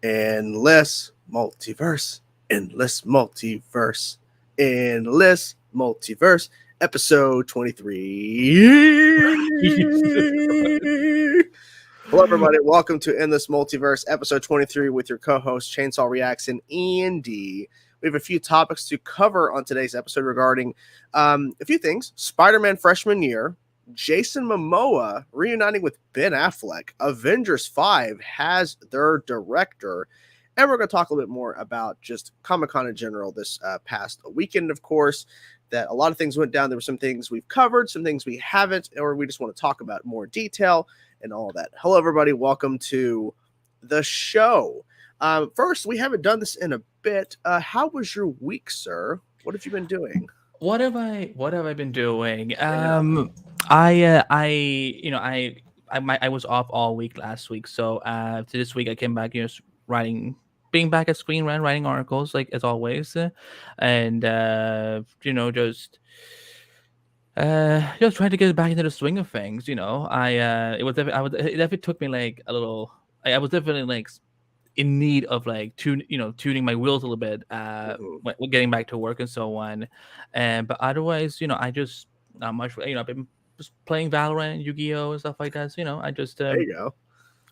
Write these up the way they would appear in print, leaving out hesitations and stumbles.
Endless multiverse, endless multiverse, endless multiverse, episode 23. Hello, everybody. Welcome to Endless Multiverse, episode 23, with your co-host Chainsaw Reacts and Andy. We have a few topics to cover on today's episode regarding a few things: Spider-Man freshman year, Jason Momoa reuniting with Ben Affleck, Avengers 5 has their director, and we're going to talk a little bit more about just Comic-Con in general this past weekend, of course, that a lot of things went down. There were some things we've covered, some things we haven't, or we just want to talk about more detail and all that. Hello, everybody. Welcome to the show. First, we haven't done this in a bit. How was your week, sir? What have you been doing? What have I been doing? I was off all week last week, so to this week I came back, writing, being back at Screen Rant, writing articles like as always, and just trying to get back into the swing of things. It definitely took me like a little. I was definitely like in need of like tuning my wheels a little bit when getting back to work and so on, but otherwise I just not much. I've been just playing Valorant, Yu-Gi-Oh and stuff like that, so I just There you go.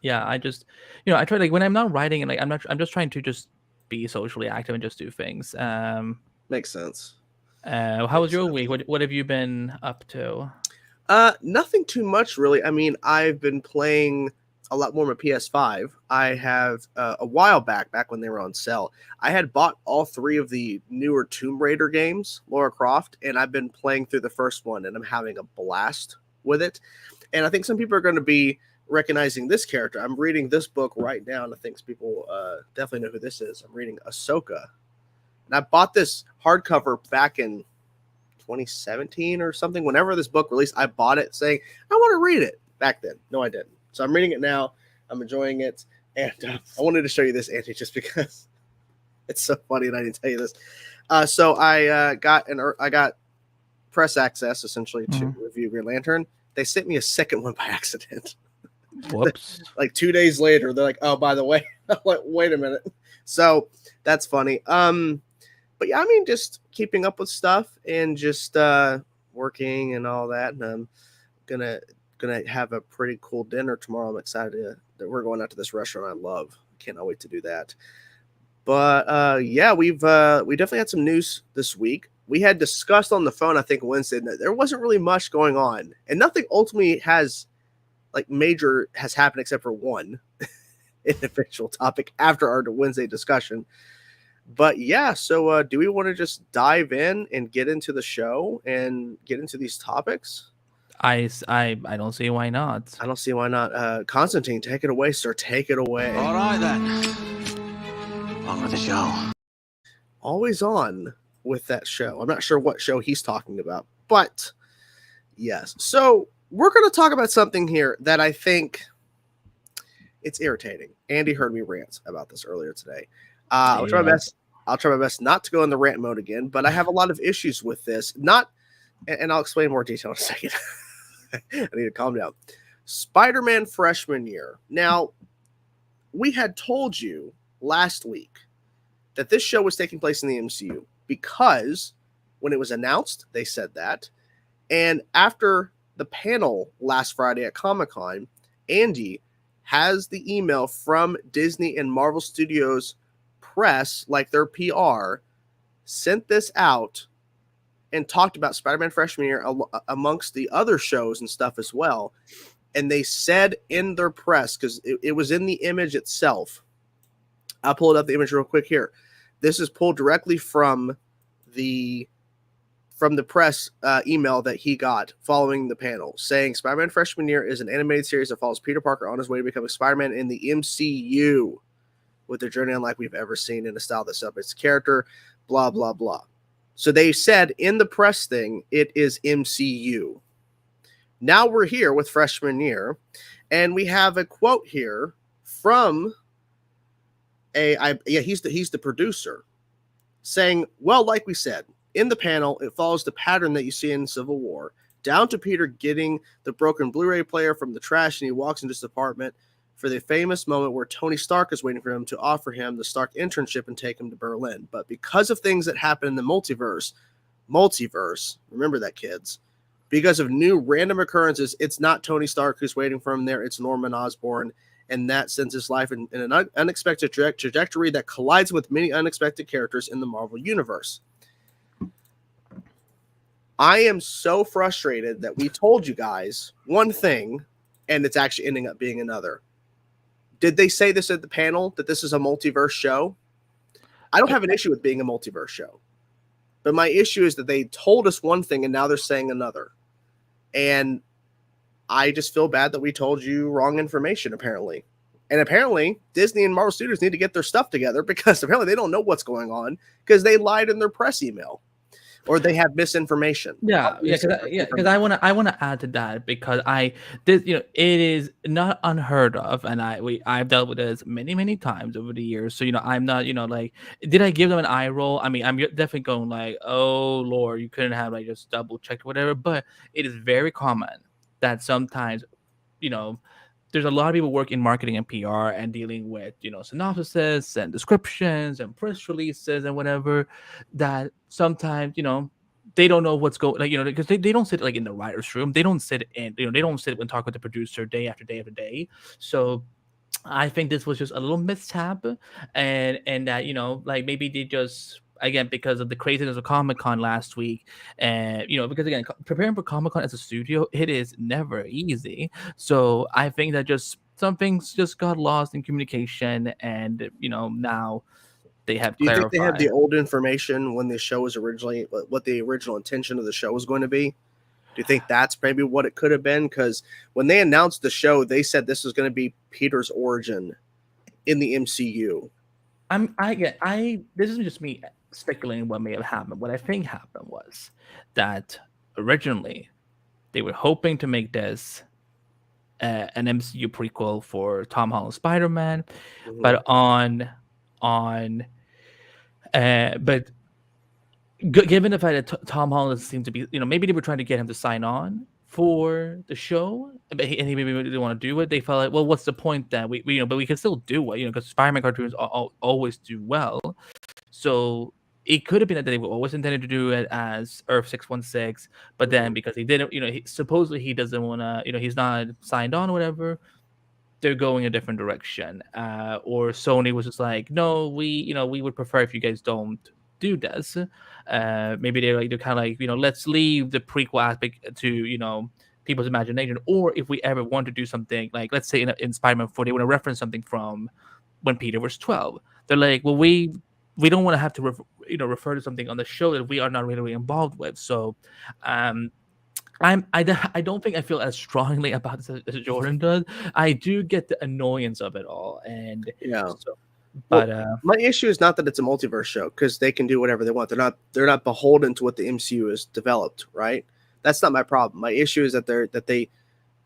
yeah, I just I try, like, when I'm not writing, and like I'm just trying to just be socially active and just do things. Makes sense. How was your week? What have you been up to? Nothing too much, really. I mean, I've been playing a lot more on my PS5. I have a while back when they were on sale, I had bought all three of the newer Tomb Raider games, Lara Croft, and I've been playing through the first one, and I'm having a blast with it. And I think some people are going to be recognizing this character. I'm reading this book right now, and I think people definitely know who this is. I'm reading Ahsoka, and I bought this hardcover back in 2017 or something. Whenever this book released, I bought it saying I want to read it back then. No, I didn't. So I'm reading it now. I'm enjoying it, and I wanted to show you this, Andy, just because it's so funny, and I didn't tell you this. So I got press access essentially to review Green Lantern. They sent me a second one by accident. Whoops! Like 2 days later, they're like, "Oh, by the way," I'm like, "Wait a minute." So that's funny. But yeah, I mean, just keeping up with stuff and just working and all that. And I'm gonna have a pretty cool dinner tomorrow. I'm excited that we're going out to this restaurant I love. Can't wait to do that. But yeah, we definitely had some news this week. We had discussed on the phone, I think Wednesday, that there wasn't really much going on, and nothing ultimately has happened except for one individual topic after our Wednesday discussion. But yeah, so do we want to just dive in and get into the show and get into these topics? I don't see why not. I don't see why not. Constantine, take it away, sir. Take it away. All right, then. On with the show. Always on with that show. I'm not sure what show he's talking about, but yes. So we're going to talk about something here that I think it's irritating. Andy heard me rant about this earlier today. I'll try my best. I'll try my best not to go in the rant mode again, but I have a lot of issues with this. And I'll explain more detail in a second. I need to calm down. Spider-Man freshman year. Now, we had told you last week that this show was taking place in the MCU because when it was announced, they said that. And after the panel last Friday at Comic-Con, Andy has the email from Disney and Marvel Studios press, like their PR, sent this out and talked about Spider-Man freshman year amongst the other shows and stuff as well. And they said in their press, because it was in the image itself. I'll pull it up the image real quick here. This is pulled directly from the press email that he got following the panel, saying Spider-Man freshman year is an animated series that follows Peter Parker on his way to becoming Spider-Man in the MCU, with their journey unlike we've ever seen in a style that celebrates character, blah, blah, blah. So they said in the press thing, it is MCU. Now we're here with freshman year, and we have a quote here from he's the producer, saying, well, like we said, in the panel, it follows the pattern that you see in Civil War, down to Peter getting the broken Blu-ray player from the trash, and he walks into his apartment for the famous moment where Tony Stark is waiting for him to offer him the Stark internship and take him to Berlin. But because of things that happen in the multiverse, remember that, kids, because of new random occurrences, it's not Tony Stark who's waiting for him there, it's Norman Osborn, and that sends his life in an unexpected trajectory that collides with many unexpected characters in the Marvel Universe. I am so frustrated that we told you guys one thing, and it's actually ending up being another. Did they say this at the panel, that this is a multiverse show? I don't have an issue with being a multiverse show. But my issue is that they told us one thing, and now they're saying another. And I just feel bad that we told you wrong information, apparently. And apparently, Disney and Marvel Studios need to get their stuff together, because apparently they don't know what's going on, because they lied in their press email. Or they have misinformation. Because I want to add to that, because it is not unheard of, and I've dealt with this many times over the years. So I'm not like, did I give them an eye roll? I mean, I'm definitely going like, oh Lord, you couldn't have like just double checked whatever. But it is very common that sometimes there's a lot of people work in marketing and PR and dealing with, synopsises and descriptions and press releases and whatever, that sometimes, they don't know what's going, because they don't sit like in the writer's room. They don't sit in, they don't sit and talk with the producer day after day after day. So I think this was just a little mishap, and that, like maybe they just, again, because of the craziness of Comic-Con last week, and because again, preparing for Comic-Con as a studio, it is never easy. So I think that just some things just got lost in communication, and now they have Do you clarified. think they had the old information when the show was originally, what the original intention of the show was going to be? Do you think that's maybe what it could have been? Because when they announced the show, they said this was going to be Peter's origin in the MCU. This is just me speculating what may have happened. What I think happened was that originally they were hoping to make this an MCU prequel for Tom Holland's Spider-Man, but given the fact that Tom Holland seemed to be, maybe they were trying to get him to sign on for the show, and he maybe didn't want to do it. They felt like, well, what's the point then? But we can still do it, because Spider-Man cartoons always do well. So it could have been that they were always intended to do it as Earth 616, but then because he didn't, supposedly he doesn't want to, he's not signed on or whatever, they're going a different direction. Or Sony was just like, no, we would prefer if you guys don't do this. Maybe they're kind of like, let's leave the prequel aspect to, people's imagination. Or if we ever want to do something, like let's say in Spider-Man 4, they want to reference something from when Peter was 12. They're like, well, we don't want to have to refer to something on the show that we are not really involved with. So I don't think I feel as strongly about this as Jordan does. I do get the annoyance of it all, and but my issue is not that it's a multiverse show, because they can do whatever they want. They're not beholden to what the MCU has developed, right? That's not my problem. My issue is that they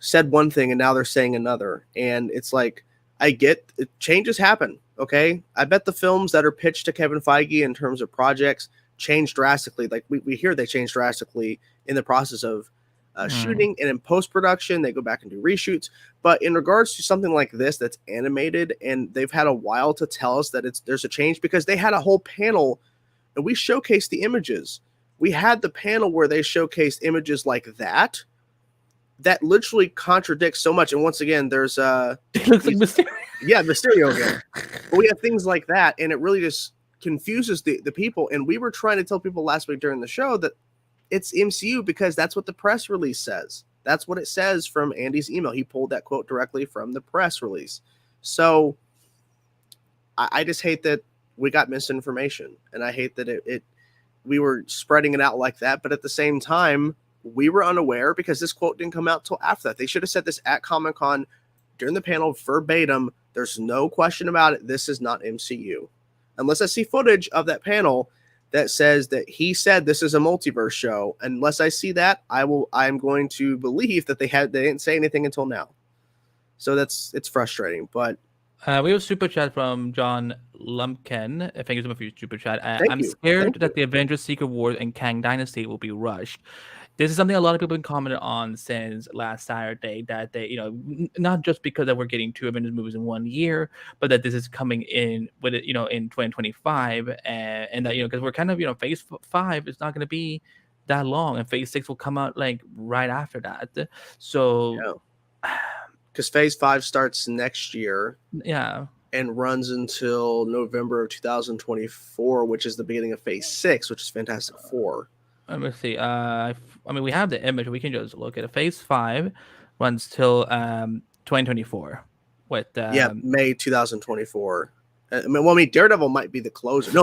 said one thing and now they're saying another, and it's like, I get it, changes happen. Okay, I bet the films that are pitched to Kevin Feige in terms of projects change drastically. Like we hear they change drastically in the process of shooting, and in post-production they go back and do reshoots. But in regards to something like this that's animated, and they've had a while to tell us that there's a change, because they had a whole panel and we showcased the images. We had the panel where they showcased images like that literally contradicts so much. And once again, there's it looks like Mysterio. Yeah, Mysterio again. But we have things like that, and it really just confuses the people. And we were trying to tell people last week during the show that it's MCU, because that's what the press release says. That's what it says from Andy's email. He pulled that quote directly from the press release. So I just hate that we got misinformation, and I hate that we were spreading it out like that. But at the same time, we were unaware, because this quote didn't come out till after that. They should have said this at Comic-Con during the panel verbatim. There's no question about it. This is not MCU. Unless I see footage of that panel that says that he said this is a multiverse show. Unless I see that, I'm going to believe that they didn't say anything until now. So it's frustrating. But we have a super chat from John Lumpkin. Thank you so much for your super chat. I'm scared that the Avengers Secret Wars and Kang Dynasty will be rushed. This is something a lot of people have been commenting on since last Saturday, that they, not just because that we're getting 2 Avengers movies in 1 year, but that this is coming in with it, in 2025, and that, because we're kind of, phase 5 is not going to be that long, and phase 6 will come out like right after that. So because phase 5 starts next year. Yeah. And runs until November of 2024, which is the beginning of phase 6, which is Fantastic Four. Let me see. I mean, we have the image. We can just look at it. Phase 5 runs till 2024. With May 2024. Daredevil might be the closer. No,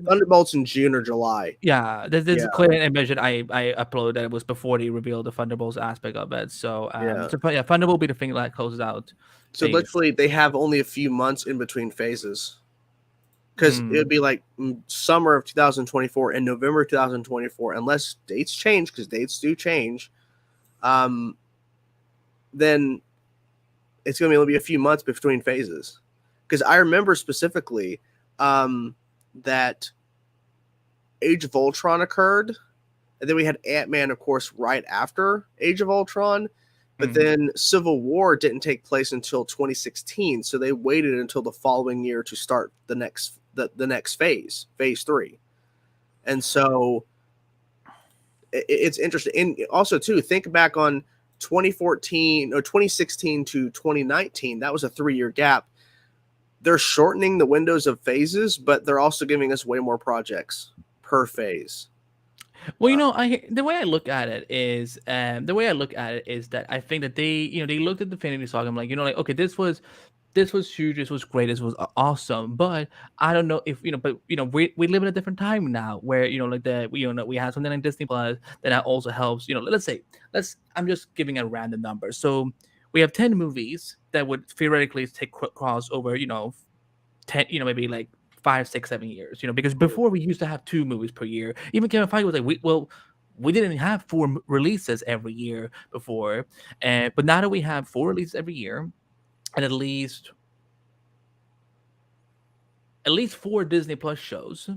Thunderbolts in June or July. Yeah, there's a clear image that I uploaded that it was before they revealed the Thunderbolts aspect of it. So, Thunderbolt will be the thing that closes out. So literally, they have only a few months in between phases. Because it would be like summer of 2024 and November 2024, unless dates change, because dates do change. Then it's going to be a few months between phases. Because I remember specifically that Age of Ultron occurred, and then we had Ant-Man, of course, right after Age of Ultron. But then Civil War didn't take place until 2016, so they waited until the following year to start the next phase, phase 3. And so it's interesting. And also, too, think back on 2014 or 2016 to 2019. That was a 3-year gap. They're shortening the windows of phases, but they're also giving us way more projects per phase. Well, the way I look at it is that I think that they looked at the Infinity Saga. I'm like, okay, this was huge, this was great, this was awesome. But I don't know if we live in a different time now, where we have something like Disney Plus that also helps. I'm just giving a random number. So we have 10 movies that would theoretically take cross over, 10, maybe like 5, 6, 7 years, because before we used to have 2 movies per year. Even Kevin Feige was like, we didn't have 4 releases every year before, but now that we have 4 releases every year, and at least 4 Disney Plus shows,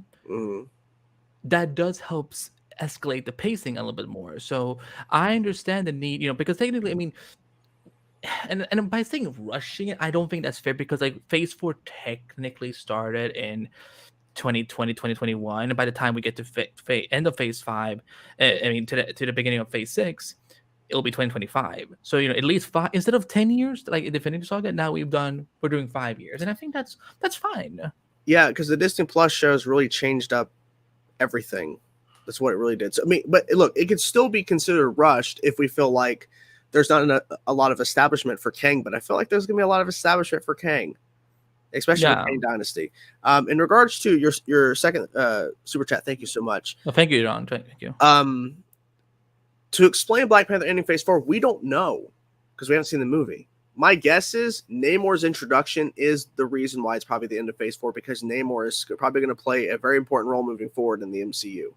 that does help escalate the pacing a little bit more. So I understand the need, because technically, I mean, and by saying rushing it, I don't think that's fair, because like phase 4 technically started in 2020, 2021, and by the time we get to end of phase 5, I mean to the beginning of phase 6, it'll be 2025. So at least 5 instead of 10 years like in the Infinity Saga. Now we're doing 5 years, and I think that's fine. Yeah, because the Disney Plus shows really changed up everything. That's what it really did. So I mean, but look, it could still be considered rushed if we feel like there's not a lot of establishment for Kang, but I feel like there's going to be a lot of establishment for Kang, especially with Kang Dynasty. In regards to your second super chat, thank you so much. Well, thank you, John. Thank you. To explain Black Panther ending phase 4, we don't know because we haven't seen the movie. My guess is Namor's introduction is the reason why it's probably the end of phase 4, because Namor is probably going to play a very important role moving forward in the MCU.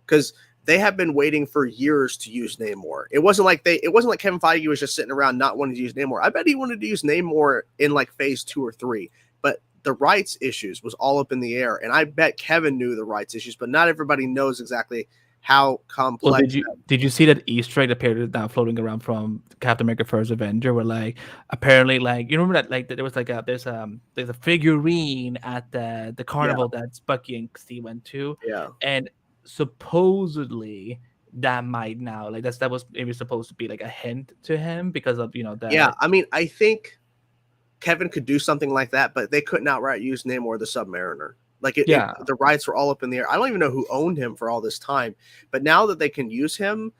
Because they have been waiting for years to use Namor. It wasn't like Kevin Feige was just sitting around not wanting to use Namor. I bet he wanted to use Namor in like phase 2 or 3, but the rights issues was all up in the air. And I bet Kevin knew the rights issues, but not everybody knows exactly how complex. Well, did you see that Easter egg that appeared now floating around from Captain America: First Avenger, where like apparently like you remember that like there was like there's a figurine at the carnival that Bucky and Steve went to, and supposedly that might now like that was maybe supposed to be like a hint to him because of that. Yeah, I mean I think Kevin could do something like that, but they couldn't outright use Namor the Submariner. Like the rights were all up in the air. I don't even know who owned him for all this time, but now that they can use him,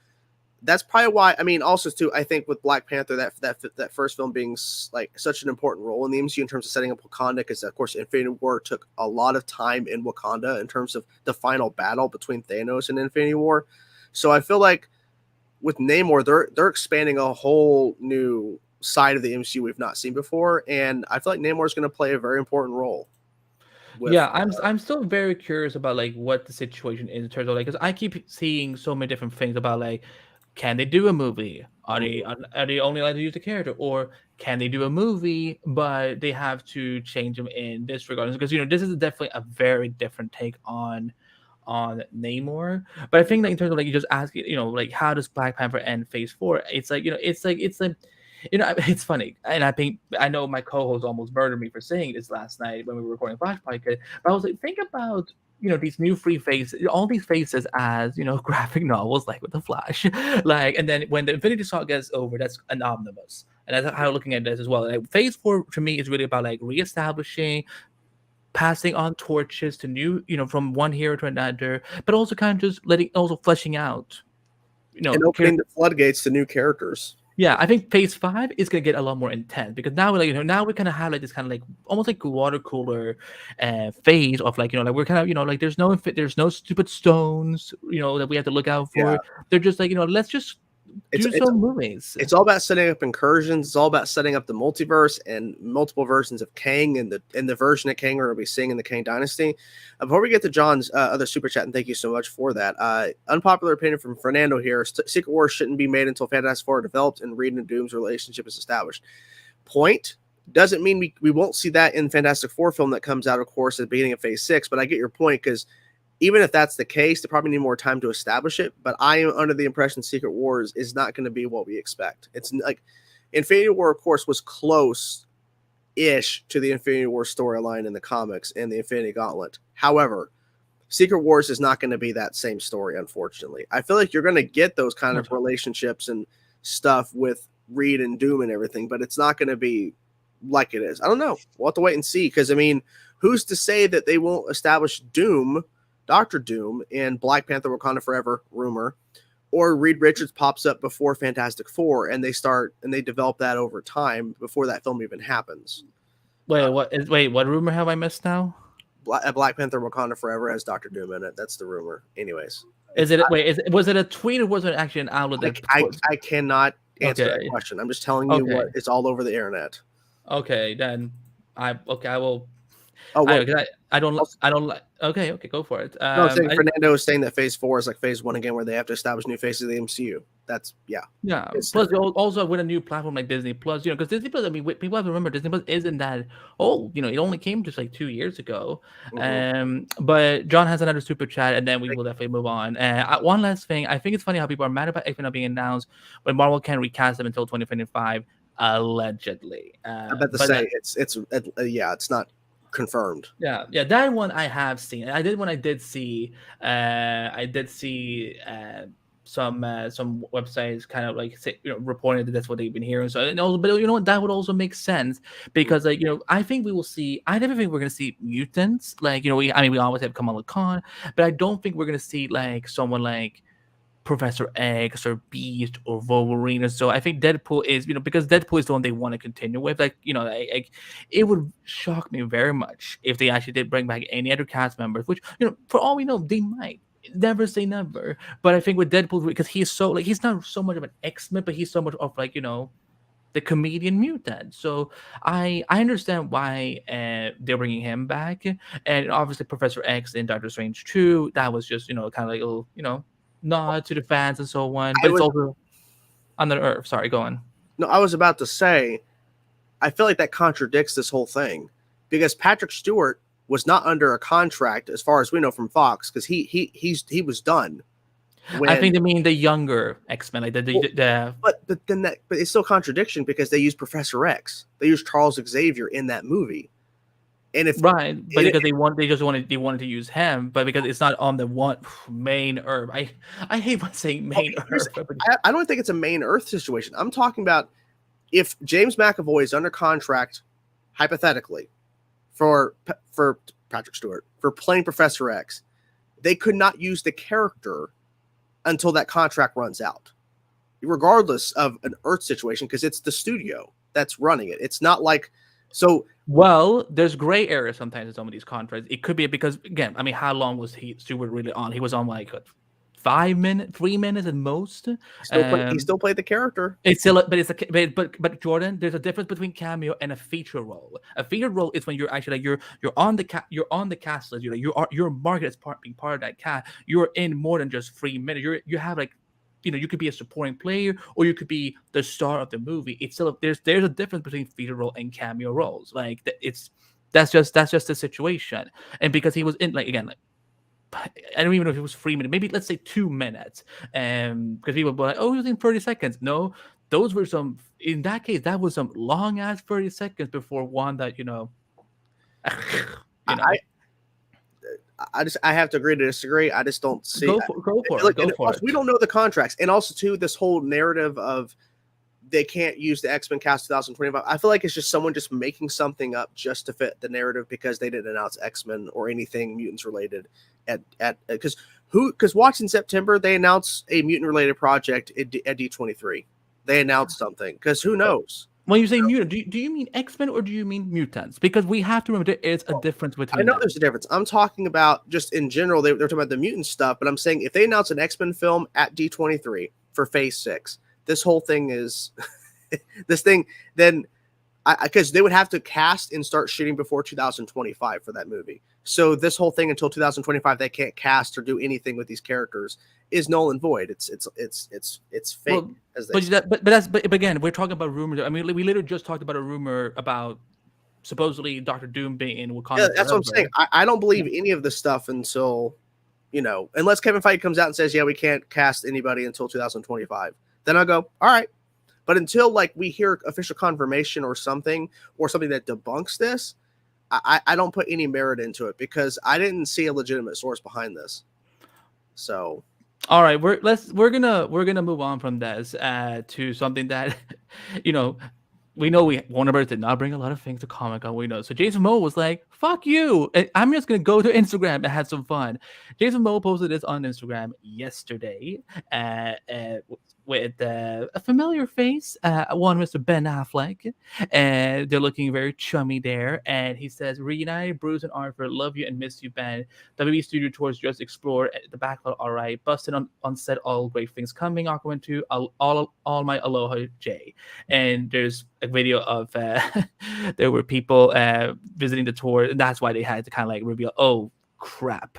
that's probably why. I mean, also too, I think with Black Panther, that first film being like such an important role in the MCU in terms of setting up Wakanda, because of course Infinity War took a lot of time in Wakanda in terms of the final battle between Thanos and Infinity War. So I feel like with Namor, they're expanding a whole new side of the MCU we've not seen before, and I feel like Namor is going to play a very important role. I'm still very curious about like what the situation is in terms of like, because I keep seeing so many different things about like, can they do a movie? Are they only allowed to use the character, or can they do a movie but they have to change them in this regard? Because this is definitely a very different take on on Namor. But I think that in terms of like you just ask, like how does Black Panther end Phase 4? It's like it's like it's funny, and I know my co-host almost murdered me for saying this last night when we were recording Flash Podcast, but I was like, think about these new free faces, all these faces as graphic novels like with the Flash, like, and then when the Infinity Saga is over, that's an omnibus, and that's how I'm looking at this as well. Like, Phase 4 to me is really about like reestablishing, passing on torches to new, from one hero to another, but also kind of just also fleshing out, and opening the floodgates to new characters. Yeah, I think Phase 5 is gonna get a lot more intense because now we're like, now we kind of have like this kind of like almost like water cooler phase of like, like we're kind of, like there's no stupid stones, that we have to look out for. Yeah. They're just like, let's just do some movies. It's all about setting up incursions. It's all about setting up the multiverse and multiple versions of Kang and the version of Kang we're going to be seeing in the Kang Dynasty. Before we get to John's other super chat, and thank you so much for that. Unpopular opinion from Fernando here: Secret Wars shouldn't be made until Fantastic Four are developed and Reed and Doom's relationship is established. Point. Doesn't mean we won't see that in Fantastic Four film that comes out, of course, at the beginning of Phase 6. But I get your point, because even if that's the case, they probably need more time to establish it. But I am under the impression Secret Wars is not going to be what we expect. It's like Infinity War, of course, was close-ish to the Infinity War storyline in the comics and the Infinity Gauntlet. However, Secret Wars is not going to be that same story, unfortunately. I feel like you're going to get those kind of relationships and stuff with Reed and Doom and everything, but it's not going to be like it is. I don't know. We'll have to wait and see, because, I mean, who's to say that they won't establish Doom, Dr. Doom, in Black Panther Wakanda Forever rumor, or Reed Richards pops up before Fantastic Four and they develop that over time before that film even happens. Wait, what rumor have I missed now? Black Panther Wakanda Forever has Dr. Doom in it. That's the rumor. Anyways. Was it a tweet or was it actually an outlet? I cannot answer that question. I'm just telling you what is all over the internet. Okay, then I will. Oh, well, I don't like. Okay, go for it. No, I'm saying Fernando is saying that Phase 4 is like Phase 1 again, where they have to establish new faces of the MCU. That's yeah. Plus, also with a new platform like Disney Plus, because Disney Plus. I mean, people have to remember Disney Plus isn't that old. It only came just like 2 years ago. Mm-hmm. But John has another super chat, and then we will definitely move on. One last thing, I think it's funny how people are mad about X-Men not being announced, but Marvel can't recast them until 2025, allegedly. I bet to say it's not confirmed. Yeah, that one I have seen. I did see some websites kind of like reporting that that's what they've been hearing. So, and also, but what, that would also make sense because I think we will see. I never think we're gonna see mutants. Like we always have Kamala Khan, but I don't think we're gonna see like someone like Professor X or Beast or Wolverine. And so I think Deadpool is, because Deadpool is the one they want to continue with. Like, it would shock me very much if they actually did bring back any other cast members, which, for all we know, they might. Never say never. But I think with Deadpool, because he's so, like, he's not so much of an X-Men, but he's so much of, like, the comedian mutant. So I understand why they're bringing him back. And obviously Professor X in Doctor Strange 2, that was just, kind of like a little, nod to the fans and so on, but it's also on the earth. Sorry, go on. No, I was about to say, I feel like that contradicts this whole thing because Patrick Stewart was not under a contract, as far as we know, from Fox, because he was done. I think they mean the younger X-Men, like but it's still contradiction because they use Professor X, they use Charles Xavier in that movie. And because they wanted to use him, but because it's not on the one main Earth. I hate saying main Earth. I don't think it's a main Earth situation. I'm talking about if James McAvoy is under contract, hypothetically, for Patrick Stewart for playing Professor X, they could not use the character until that contract runs out, regardless of an Earth situation, because it's the studio that's running it. It's not like. So there's gray area sometimes in some of these contracts. It could be because, again, I mean, how long was Stewart really on? He was on like 5 minutes, 3 minutes at most. He still played the character. It's still, but Jordan, there's a difference between cameo and a feature role. A feature role is when you're actually like you're on the cast list. You're marketed as being part of that cast. You're in more than just 3 minutes. You have like. You could be a supporting player or you could be the star of the movie. It's still there's a difference between feature role and cameo roles. Like that's just the situation. And because he was in I don't even know if it was 3 minutes, maybe let's say 2 minutes. Because people were like, oh, it was in 30 seconds. No, those were some, in that case, that was some long ass 30 seconds before one that, you know. I have to agree to disagree. I just don't see. Go for it. We don't know the contracts, and also too, this whole narrative of they can't use the X-Men cast 2025. I feel like it's just someone just making something up just to fit the narrative because they didn't announce X-Men or anything mutants related because watching September they announced a mutant related project at D23. They announced something because who knows. When you say mutant, do you mean X-Men or do you mean mutants? Because we have to remember there is a difference between I know them. there's a difference. I'm talking about just in general, they're talking about the mutant stuff, but I'm saying if they announce an X-Men film at D23 for Phase 6, this whole thing is this thing, then because they would have to cast and start shooting before 2025 for that movie. So this whole thing until 2025, they can't cast or do anything with these characters is null and void. It's fake. Well, but again, we're talking about rumors. I mean, we literally just talked about a rumor about supposedly Dr. Doom being in Wakanda. Yeah, that's what I'm saying. I don't believe any of this stuff until, unless Kevin Feige comes out and says, yeah, we can't cast anybody until 2025. Then I'll go, all right. But until we hear official confirmation or something that debunks this, I don't put any merit into it because I didn't see a legitimate source behind this. So, all right, we're gonna move on from this to something that we know Warner Bros. Did not bring a lot of things to Comic-Con. We know. So Jason Momoa was like, fuck you. I'm just going to go to Instagram and have some fun. Jason Momoa posted this on Instagram yesterday with a familiar face, one Mr. Ben Affleck. And they're looking very chummy there. And he says, reunited Bruce and Arthur, love you and miss you, Ben. WB Studio Tours just explored the backlog, all right. Busted on set, all great things coming. Aquaman 2, all my aloha, Jay. And there's a video of there were people visiting the tour, and that's why they had to kind of reveal, oh crap,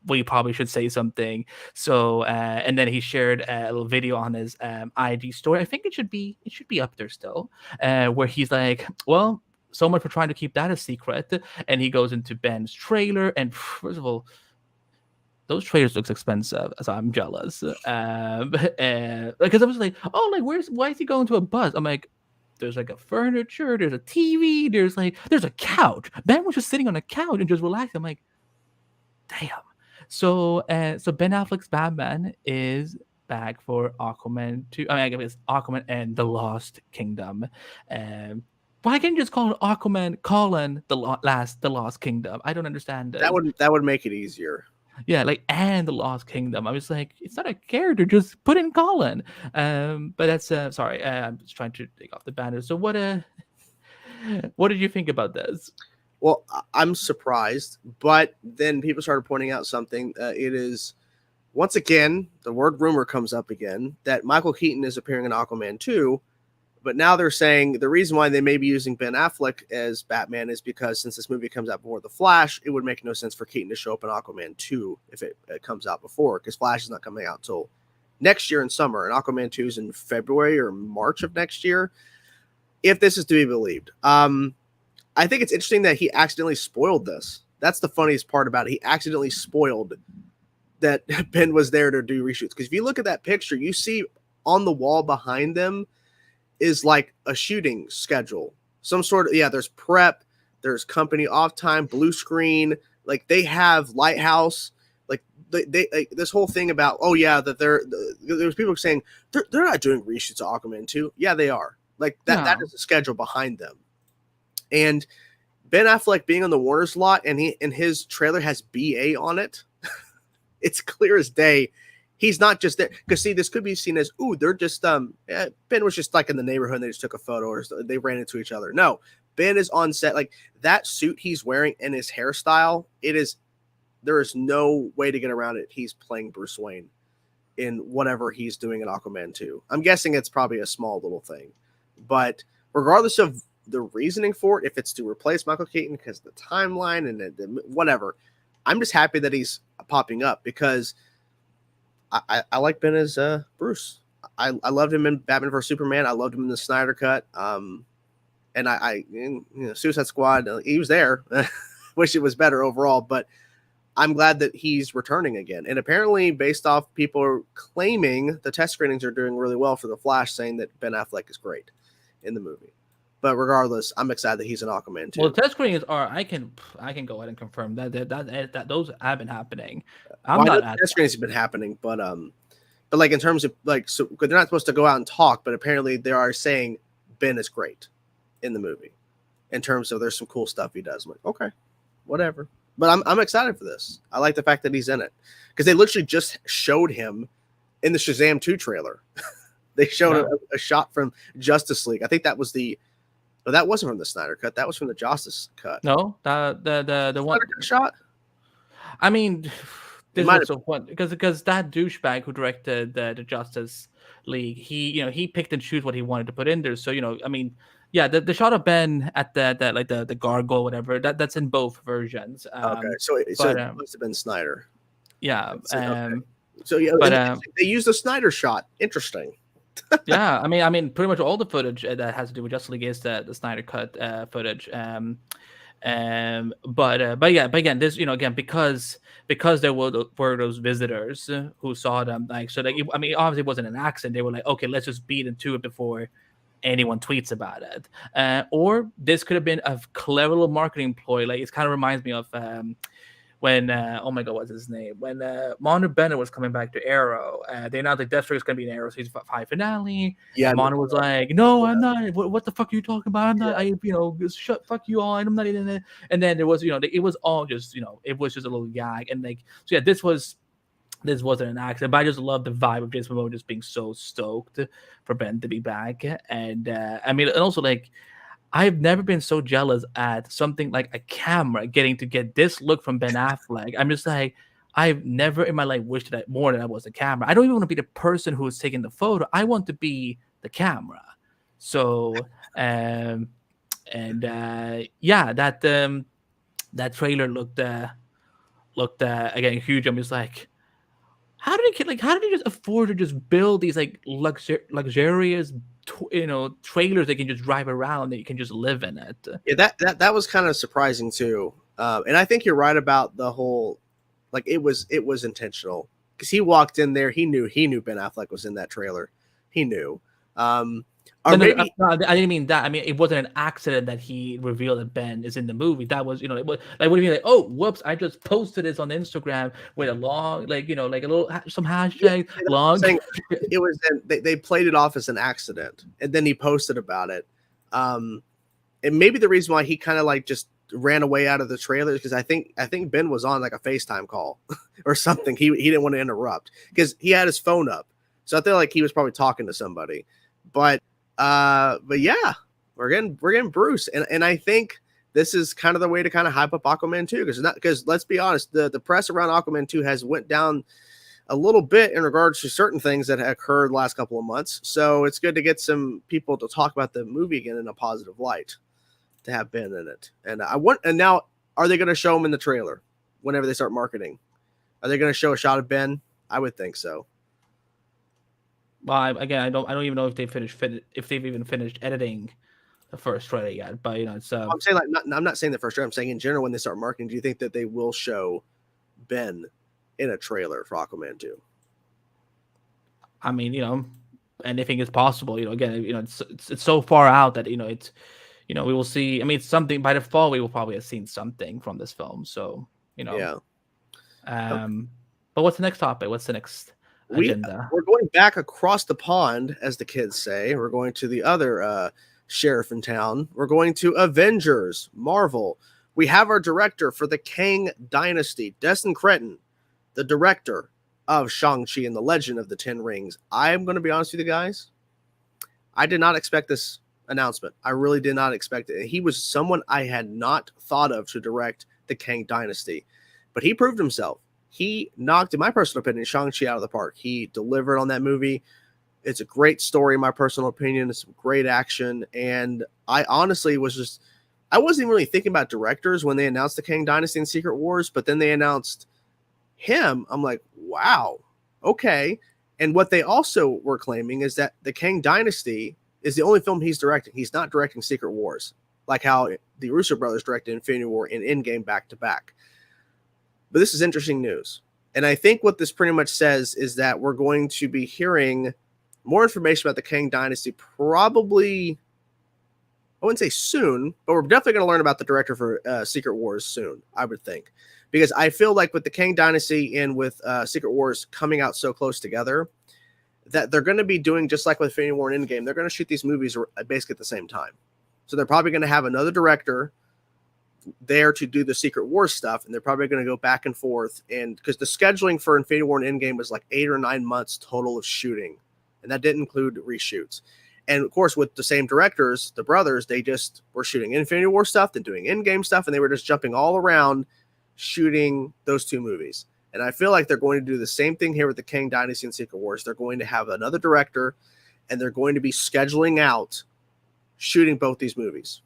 we probably should say something. So and then he shared a little video on his IG story. I think it should be up there still, where he's like, well, so much for trying to keep that a secret. And he goes into Ben's trailer, and first of all, those trailers looks expensive, so I'm jealous. Because I was like, oh, why is he going to a bus? I'm like, there's a furniture, there's a TV, there's a couch. Ben was just sitting on a couch and just relaxing. I'm like, damn. So Ben Affleck's Batman is back for Aquaman 2. I mean, I guess Aquaman and the Lost Kingdom. Why can't you just call it Aquaman, Colin the Lost Kingdom? I don't understand. That would make it easier. Yeah, and the Lost Kingdom. I was like, it's not a character, just put in Colin. But that's sorry, I'm just trying to take off the banner. So what did you think about this? Well, I'm surprised, but then people started pointing out something. It is once again the word rumor comes up again that Michael Keaton is appearing in Aquaman 2. But now they're saying the reason why they may be using Ben Affleck as Batman is because since this movie comes out before The Flash, it would make no sense for Keaton to show up in Aquaman 2 if it comes out before, because Flash is not coming out until next year in summer, and Aquaman 2 is in February or March of next year, if this is to be believed. I think it's interesting that he accidentally spoiled this. That's the funniest part about it. He accidentally spoiled that Ben was there to do reshoots. Because if you look at that picture, you see on the wall behind them is a shooting schedule. Some sort of, there's prep, there's company off time, blue screen. They have Lighthouse. They this whole thing about, that there's people saying they're not doing reshoots of Aquaman 2. Yeah, they are. That is the schedule behind them. And Ben Affleck being on the Warner's lot and his trailer has BA on it. It's clear as day. He's not just there because this could be seen as, they're just Ben was just in the neighborhood and they just took a photo or they ran into each other. No, Ben is on set. That suit he's wearing and his hairstyle, there is no way to get around it. He's playing Bruce Wayne in whatever he's doing in Aquaman 2. I'm guessing it's probably a small little thing, but regardless of the reasoning for it, if it's to replace Michael Keaton because of the timeline and whatever, I'm just happy that he's popping up because I like Ben as Bruce. I loved him in Batman vs Superman. I loved him in the Snyder Cut. And Suicide Squad, he was there. Wish it was better overall, but I'm glad that he's returning again. And apparently, based off people claiming the test screenings are doing really well for The Flash, saying that Ben Affleck is great in the movie. But regardless, I'm excited that he's an Aquaman too. Well, the test screenings are. I can go ahead and confirm that those have been happening. I'm not. Test screenings have been happening, but like in terms of like, so they're not supposed to go out and talk, but apparently they are saying Ben is great in the movie. In terms of there's some cool stuff he does. I'm like, okay, whatever. But I'm excited for this. I like the fact that he's in it because they literally just showed him in the Shazam 2 trailer. They showed a shot from Justice League. I think that was that wasn't from the Snyder Cut. That was from the Justice Cut. No, the one shot. I mean, this was so fun because that douchebag who directed the Justice League, he picked and choose what he wanted to put in there. So I mean. Yeah, the shot of Ben at the gargoyle, whatever, that's in both versions. Okay, so it must have been Snyder. Yeah. Okay. So yeah, but they used the Snyder shot. Interesting. Yeah, I mean, pretty much all the footage that has to do with Justice League is the Snyder cut footage. But again, this again because there were those visitors who saw them obviously it wasn't an accident. They were like, okay, let's just beat into it before anyone tweets about it, or this could have been a clever little marketing ploy. Like it kind of reminds me of when oh my god, what's his name? When Mondo Bennett was coming back to Arrow, they announced like Deathstroke is going to be in Arrow season 5 finale. Yeah, Mondo was like, "No, I'm not. What the fuck are you talking about? I'm not. Fuck you all. I'm not in it." And then there was it was all just it was just a little gag, and so yeah, this wasn't an accident, but I just love the vibe of Jason Momoa just being so stoked for Ben to be back. And and also I've never been so jealous at something like a camera getting to get this look from Ben Affleck. I'm just like, I've never in my life wished that more than I was a camera. I don't even want to be the person who is taking the photo. I want to be the camera. So, that trailer looked again huge. I'm just like, how did he just afford to just build these luxurious trailers that can just drive around that you can just live in it? Yeah, that was kind of surprising too. And I think you're right about the whole it was intentional because he walked in there, he knew Ben Affleck was in that trailer. He knew. I didn't mean that. I mean, it wasn't an accident that he revealed that Ben is in the movie. That was, it was like, what do you mean? Like, oh, whoops! I just posted this on Instagram with a long, like a little some hashtag long. It was. They played it off as an accident, and then he posted about it. And maybe the reason why he kind of just ran away out of the trailer is because I think Ben was on a FaceTime call or something. He didn't want to interrupt because he had his phone up, so I feel like he was probably talking to somebody, but yeah, we're getting Bruce, and I think this is kind of the way to kind of hype up Aquaman 2 because let's be honest, the press around Aquaman 2 has went down a little bit in regards to certain things that occurred the last couple of months. So it's good to get some people to talk about the movie again in a positive light, to have Ben in it. And now are they going to show him in the trailer whenever they start marketing? Are they going to show a shot of Ben? I would think so. Well, I don't even know if they've even finished editing the first trailer yet. But it's. I'm saying I'm not saying the first trailer. I'm saying in general when they start marketing. Do you think that they will show Ben in a trailer for Aquaman 2? I mean, anything is possible. Again, it's so far out that it's, we will see. I mean, it's something by the fall we will probably have seen something from this film. So yeah. But what's the next topic? What's the next? We're going back across the pond, as the kids say. We're going to the other sheriff in town. We're going to Avengers, Marvel. We have our director for the Kang Dynasty, Destin Cretton, the director of Shang-Chi and the Legend of the Ten Rings. I'm going to be honest with you guys. I did not expect this announcement. I really did not expect it. He was someone I had not thought of to direct the Kang Dynasty, but he proved himself. He knocked, in my personal opinion, Shang-Chi out of the park. He delivered on that movie. It's a great story, in my personal opinion. It's some great action. And I honestly I wasn't even really thinking about directors when they announced the Kang Dynasty and Secret Wars, but then they announced him. I'm like, wow, okay. And what they also were claiming is that the Kang Dynasty is the only film he's directing. He's not directing Secret Wars, like how the Russo brothers directed Infinity War and Endgame back to back. But this is interesting news. And I think what this pretty much says is that we're going to be hearing more information about the Kang Dynasty probably, I wouldn't say soon, but we're definitely going to learn about the director for Secret Wars soon, I would think. Because I feel like with the Kang Dynasty and with Secret Wars coming out so close together, that they're going to be doing just like with Infinity War and Endgame. They're going to shoot these movies basically at the same time. So they're probably going to have another director there to do the Secret Wars stuff, and they're probably going to go back and forth. And because the scheduling for Infinity War and Endgame was like 8 or 9 months total of shooting, and that didn't include reshoots. And of course, with the same directors, the brothers, they just were shooting Infinity War stuff, then doing Endgame stuff, and they were just jumping all around shooting those two movies. And I feel like they're going to do the same thing here with the Kang Dynasty and Secret Wars. They're going to have another director, and they're going to be scheduling out shooting both these movies.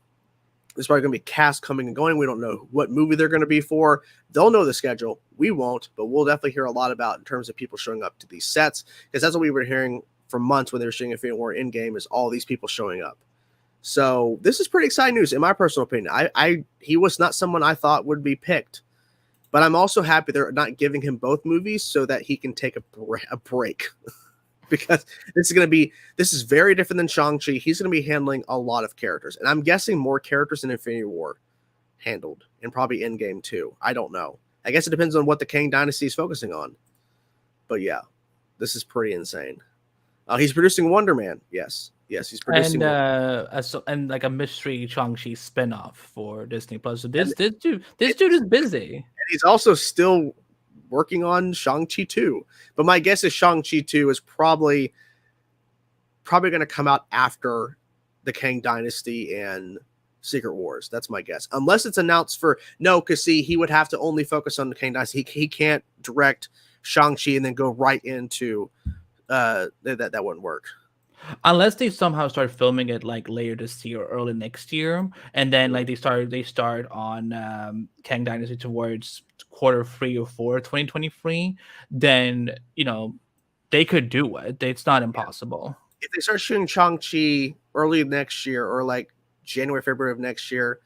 There's probably going to be cast coming and going. We don't know what movie they're going to be for. They'll know the schedule. We won't, but we'll definitely hear a lot about in terms of people showing up to these sets, because that's what we were hearing for months when they were shooting Infinity War Endgame, is all these people showing up. So this is pretty exciting news, in my personal opinion. He was not someone I thought would be picked, but I'm also happy they're not giving him both movies so that he can take a break. Because this is very different than Shang-Chi. He's going to be handling a lot of characters. And I'm guessing more characters than Infinity War handled, and probably Endgame too. I don't know. I guess it depends on what the Kang Dynasty is focusing on. But yeah, this is pretty insane. He's producing Wonder Man. Yes, he's producing. And like a mystery Shang-Chi spinoff for Disney Plus. So this dude is busy. And he's also still working on Shang-Chi 2. But my guess is Shang-Chi 2 is probably going to come out after the Kang Dynasty and Secret Wars. That's my guess. Unless it's announced because see, he would have to only focus on the Kang Dynasty. He can't direct Shang-Chi and then go right into that wouldn't work. Unless they somehow start filming it like later this year or early next year, and then like they start on Kang Dynasty towards Q3 or Q4 2023, then they could do it. It's not impossible. If they start shooting Shang-Chi early next year or like January, February of next year,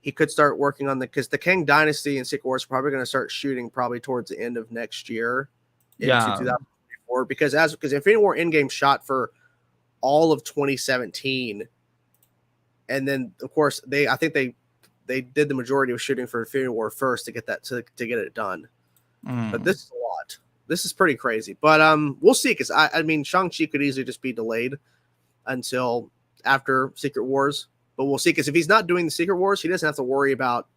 he could start working on because the Kang Dynasty and Secret Wars are probably going to start shooting probably towards the end of next year into 2024, because Infinity War Endgame shot for all of 2017, and then of course I think they did the majority of shooting for Infinity War first to get that to get it done. But this is a lot. This is pretty crazy. But we'll see, because I mean Shang-Chi could easily just be delayed until after Secret Wars. But we'll see, because if he's not doing the Secret Wars, he doesn't have to worry about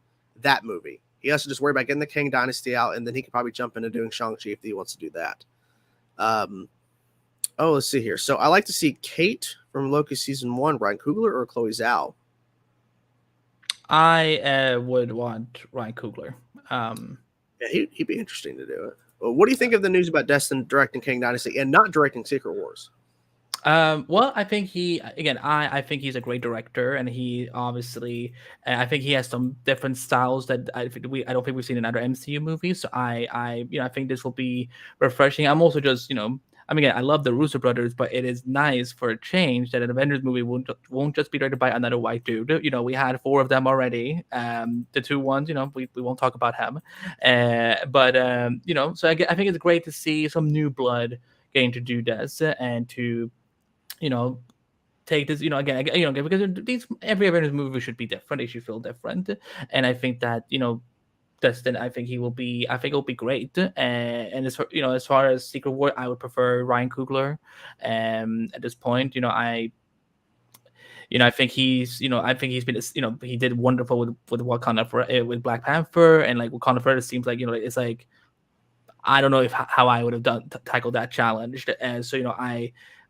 that movie. He has to just worry about getting the Kang Dynasty out, and then he can probably jump into doing Shang-Chi if he wants to do that. Let's see here. So I like to see Kate from Loki season 1, Ryan Coogler or Chloe Zhao. I would want Ryan Coogler. Yeah, he'd be interesting to do it. Well, what do you think of the news about Destin directing Kang Dynasty and not directing Secret Wars? Well, I think I think he's a great director, and he obviously, I think he has some different styles that I don't think we've seen in other MCU movies. So I think this will be refreshing. I'm also just, again, I love the Russo brothers, but it is nice for a change that an Avengers movie won't just be directed by another white dude. We had 4 of them already. The 2 ones, we won't talk about him. So I think it's great to see some new blood getting to do this and to, take this, again, because every Avengers movie should be different. They should feel different. And I think that, Destin, I think it'll be great. And as far as Secret War, I would prefer Ryan Coogler. At this point, I think he's been, he did wonderful with Wakanda with Black Panther, and like Wakanda Forever seems like, it's like, I don't know how I would have tackled that challenge. And so,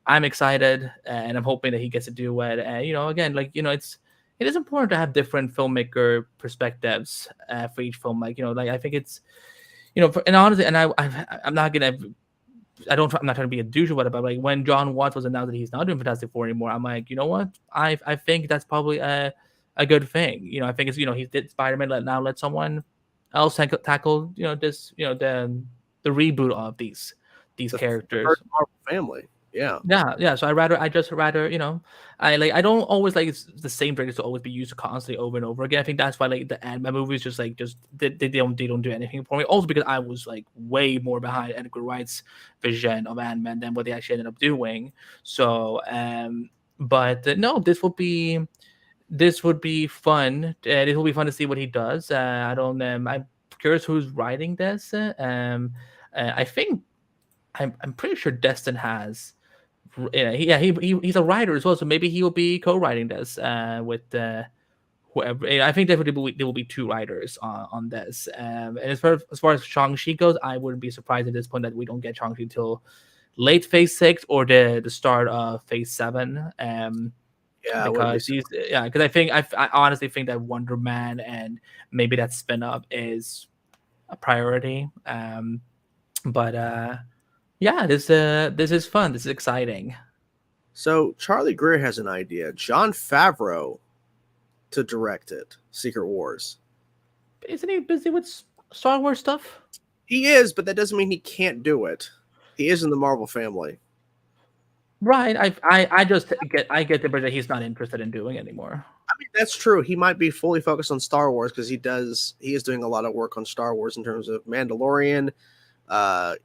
I'm excited, and I'm hoping that he gets to do it. And again, like it is important to have different filmmaker perspectives for each film. Like I think it's and honestly, and I'm not trying to be a douche about it, but like when John Watts was announced that he's not doing Fantastic Four anymore, I'm like, you know what? I think that's probably a good thing. I think it's he did Spider-Man. Let someone else tackle this the reboot of these characters. Marvel family. Yeah. Yeah. So I just rather, I don't always like the same directors to always be used constantly over and over again. I think that's why like the Ant-Man movies just they don't do anything for me. Also because I was like way more behind Edgar Wright's vision of Ant-Man than what they actually ended up doing. So but no, this would be fun. It will be fun to see what he does. I don't. I'm curious who's writing this. I think I'm pretty sure Destin has. He's a writer as well, so maybe he will be co-writing this with whoever. I think there will be two writers on this. And as far as Shang-Chi goes, I wouldn't be surprised at this point that we don't get Shang-Chi until late Phase 6 or the start of Phase 7. Yeah, I wouldn't be Because I honestly think that Wonder Man and maybe that spin-up is a priority. But yeah, this is fun. This is exciting. So Charlie Greer has an idea. Jon Favreau to direct it. Secret Wars. Isn't he busy with Star Wars stuff? He is, but that doesn't mean he can't do it. He is in the Marvel family. Right. I get the impression that he's not interested in doing anymore. I mean, that's true. He might be fully focused on Star Wars because he is doing a lot of work on Star Wars in terms of Mandalorian. I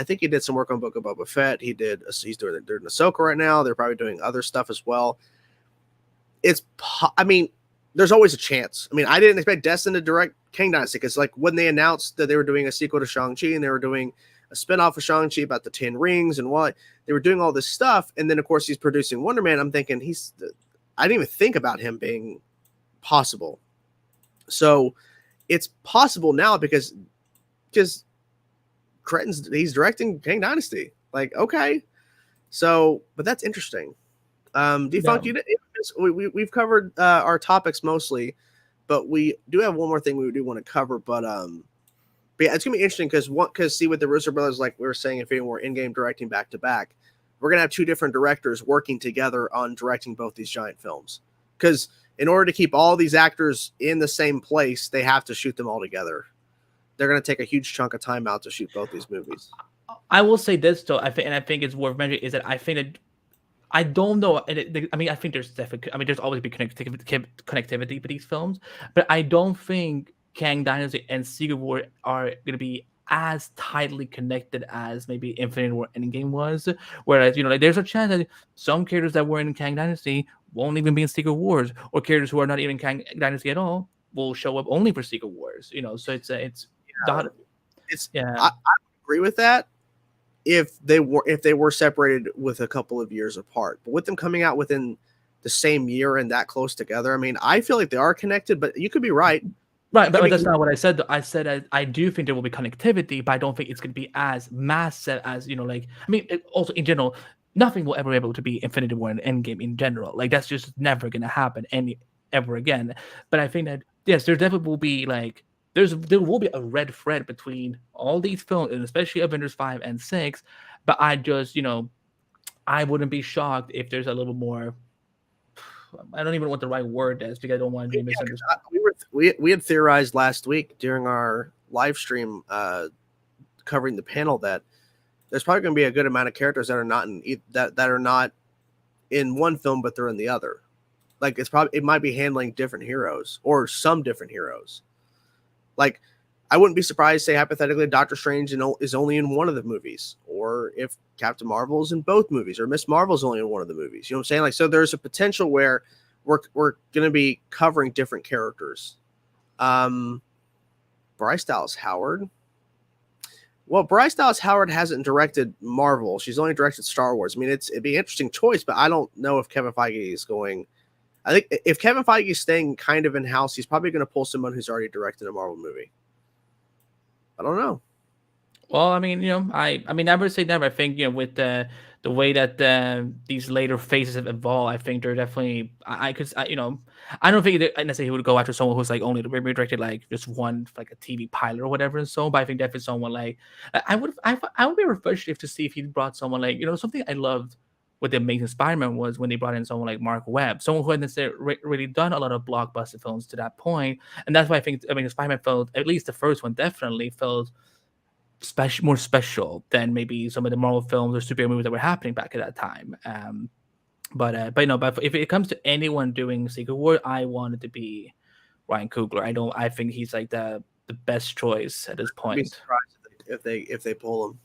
think he did some work on Book of Boba Fett. He's doing Ahsoka right now. They're probably doing other stuff as well. I mean, there's always a chance. I mean, I didn't expect Destin to direct Kang Dynasty because like when they announced that they were doing a sequel to Shang-Chi and they were doing a spinoff of Shang-Chi about the 10 rings and what they were doing all this stuff. And then of course he's producing Wonder Man. I'm thinking I didn't even think about him being possible. So it's possible now because he's directing Kang Dynasty. Like, okay. So, but that's interesting. Defunct, we've covered our topics mostly, but we do have one more thing we do want to cover. But yeah, it's gonna be interesting because see with the Russo brothers, like we were saying, if we're in-game directing back to back, we're gonna have two different directors working together on directing both these giant films. Because in order to keep all these actors in the same place, they have to shoot them all together. They're gonna take a huge chunk of time out to shoot both these movies. I will say this though, I think it's worth mentioning is that I think that I don't know. I think there's definitely. There's always be connectivity with these films, but I don't think Kang Dynasty and Secret War are going to be as tightly connected as maybe Infinity War Endgame was. Whereas like there's a chance that some characters that were in Kang Dynasty won't even be in Secret Wars, or characters who are not even in Kang Dynasty at all will show up only for Secret Wars. So I agree with that. If they were separated with a couple of years apart, but with them coming out within the same year and that close together, I mean, I feel like they are connected, but you could be right. Right, but that's not what I said. I said I do think there will be connectivity, but I don't think it's going to be as massive as also in general, nothing will ever be able to be Infinity War and Endgame in general. Like that's just never going to happen ever again. But I think that yes, there definitely will be like. There will be a red thread between all these films, and especially Avengers 5 and 6. But I just, I wouldn't be shocked if there's a little more. I don't even know what the right word is because I don't want to be misunderstood. We had theorized last week during our live stream covering the panel that there's probably going to be a good amount of characters that are not in one film, but they're in the other. Like it might be handling different heroes or some different heroes. Like, I wouldn't be surprised, say, hypothetically, Doctor Strange is only in one of the movies, or if Captain Marvel is in both movies, or Miss Marvel is only in one of the movies. You know what I'm saying? Like, so there's a potential where we're going to be covering different characters. Bryce Dallas Howard. Well, Bryce Dallas Howard hasn't directed Marvel. She's only directed Star Wars. I mean, it'd be an interesting choice, but I don't know if Kevin Feige is going. I think if Kevin Feige is staying kind of in-house, he's probably going to pull someone who's already directed a Marvel movie. I don't know. Well, I never say never. I think with the way that these later phases have evolved, I think they're definitely. I don't think necessarily he would go after someone who's like only directed like just one like a TV pilot or whatever and so. But I think definitely someone like I would be refreshed to see if he brought someone like something I loved. What the Amazing Spider-Man was when they brought in someone like Mark Webb, someone who hadn't necessarily really done a lot of blockbuster films to that point, and that's why I think Amazing Spider-Man felt, at least the first one, definitely felt more special than maybe some of the Marvel films or superhero movies that were happening back at that time. But if it comes to anyone doing Secret War, I want it to be Ryan Coogler. I think he's like the best choice at this point. I'd be surprised if they pull him,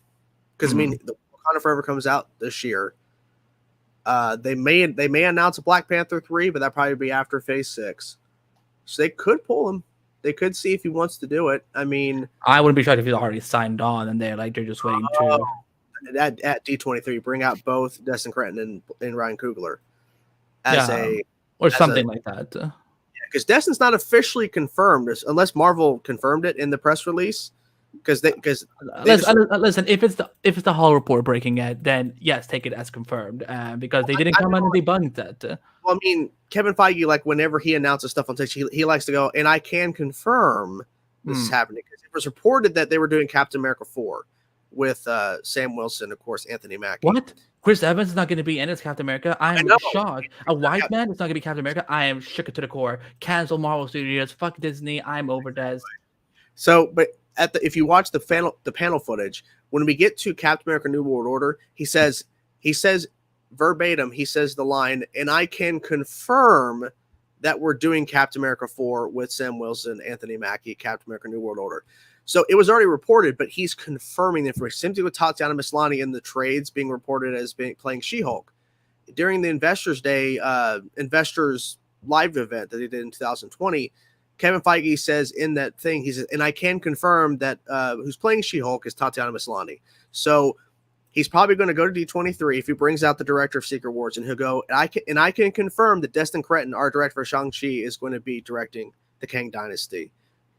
because I mean, the Wakanda Forever comes out this year. They may announce a Black Panther 3, but that probably be after Phase 6. So they could pull him. They could see if he wants to do it. I mean, I wouldn't be shocked if he's already signed on and they're just waiting to. At D23, bring out both Destin Cretton and Ryan Coogler as something like that. Because Destin's not officially confirmed unless Marvel confirmed it in the press release. Listen, if it's the Hall report breaking it, then yes, take it as confirmed. Because they didn't come out and debunk that. Well, I mean, Kevin Feige, like whenever he announces stuff on Twitch, he likes to go, and I can confirm this is happening, because it was reported that they were doing Captain America 4 with Sam Wilson, of course, Anthony Mackie. What? Chris Evans is not going to be in as Captain America? I'm shocked. A white man is not going to be Captain America? I am shook to the core. Cancel Marvel Studios. Fuck Disney. I'm over this. So, but if you watch the panel footage, when we get to Captain America New World Order, he says verbatim, he says the line, and I can confirm that we're doing Captain America 4 with Sam Wilson, Anthony Mackie, Captain America New World Order. So it was already reported, but he's confirming the information. Same thing with Tatiana Maslany in the trades being reported as playing She-Hulk. During the Investors Day, Investors Live event that they did in 2020, Kevin Feige says in that thing, he says, and I can confirm that who's playing She-Hulk is Tatiana Maslany. So he's probably going to go to D23 if he brings out the director of Secret Wars, and he'll go, and I can confirm that Destin Cretton, our director for Shang-Chi, is going to be directing the Kang Dynasty.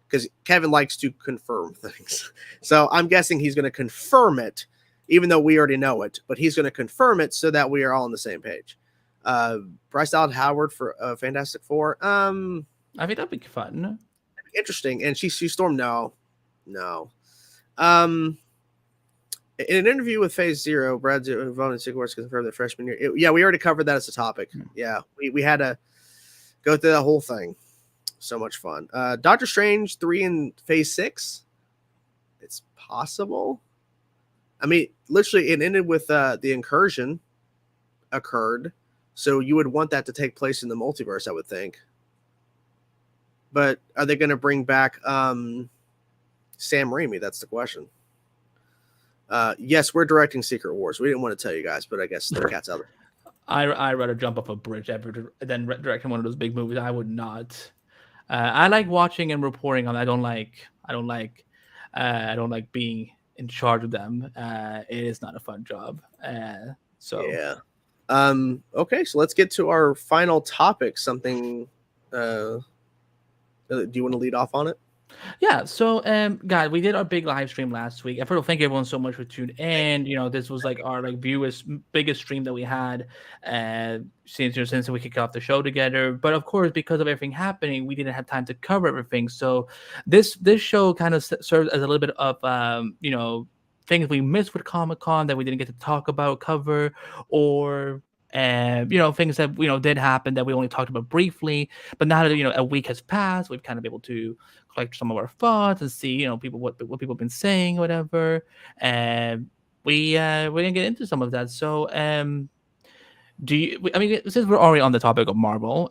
Because Kevin likes to confirm things. So I'm guessing he's going to confirm it, even though we already know it. But he's going to confirm it so that we are all on the same page. Bryce Dallas Howard for Fantastic Four. I think that'd be fun. Interesting. And she stormed. No. In an interview with Phase Zero, Brad Vaughn and Secret Wars confirmed that freshman year. We already covered that as a topic. Yeah, we had to go through that whole thing. So much fun. Doctor Strange 3 in Phase 6. It's possible. I mean, literally, it ended with the incursion occurred. So you would want that to take place in the multiverse, I would think. But are they going to bring back Sam Raimi? That's the question. Yes, we're directing Secret Wars. We didn't want to tell you guys, but I guess the cat's out there. I'd rather jump off a bridge than directing one of those big movies. I would not. I like watching and reporting on. I don't like being in charge of them. It is not a fun job. So yeah. Okay, so let's get to our final topic. Something. Do you want to lead off on it? Yeah, so guys, we did our big live stream last week. First of all, thank everyone so much for tuning in. This was like our viewers biggest stream that we had since we kicked off the show together. But of course, because of everything happening, we didn't have time to cover everything. So this show kind of serves as a little bit of things we missed with Comic-Con that we didn't get to talk about, cover, or things that did happen that we only talked about briefly. But now that a week has passed, we've kind of been able to collect some of our thoughts and see people what people have been saying, whatever. And we didn't get into some of that. So since we're already on the topic of Marvel,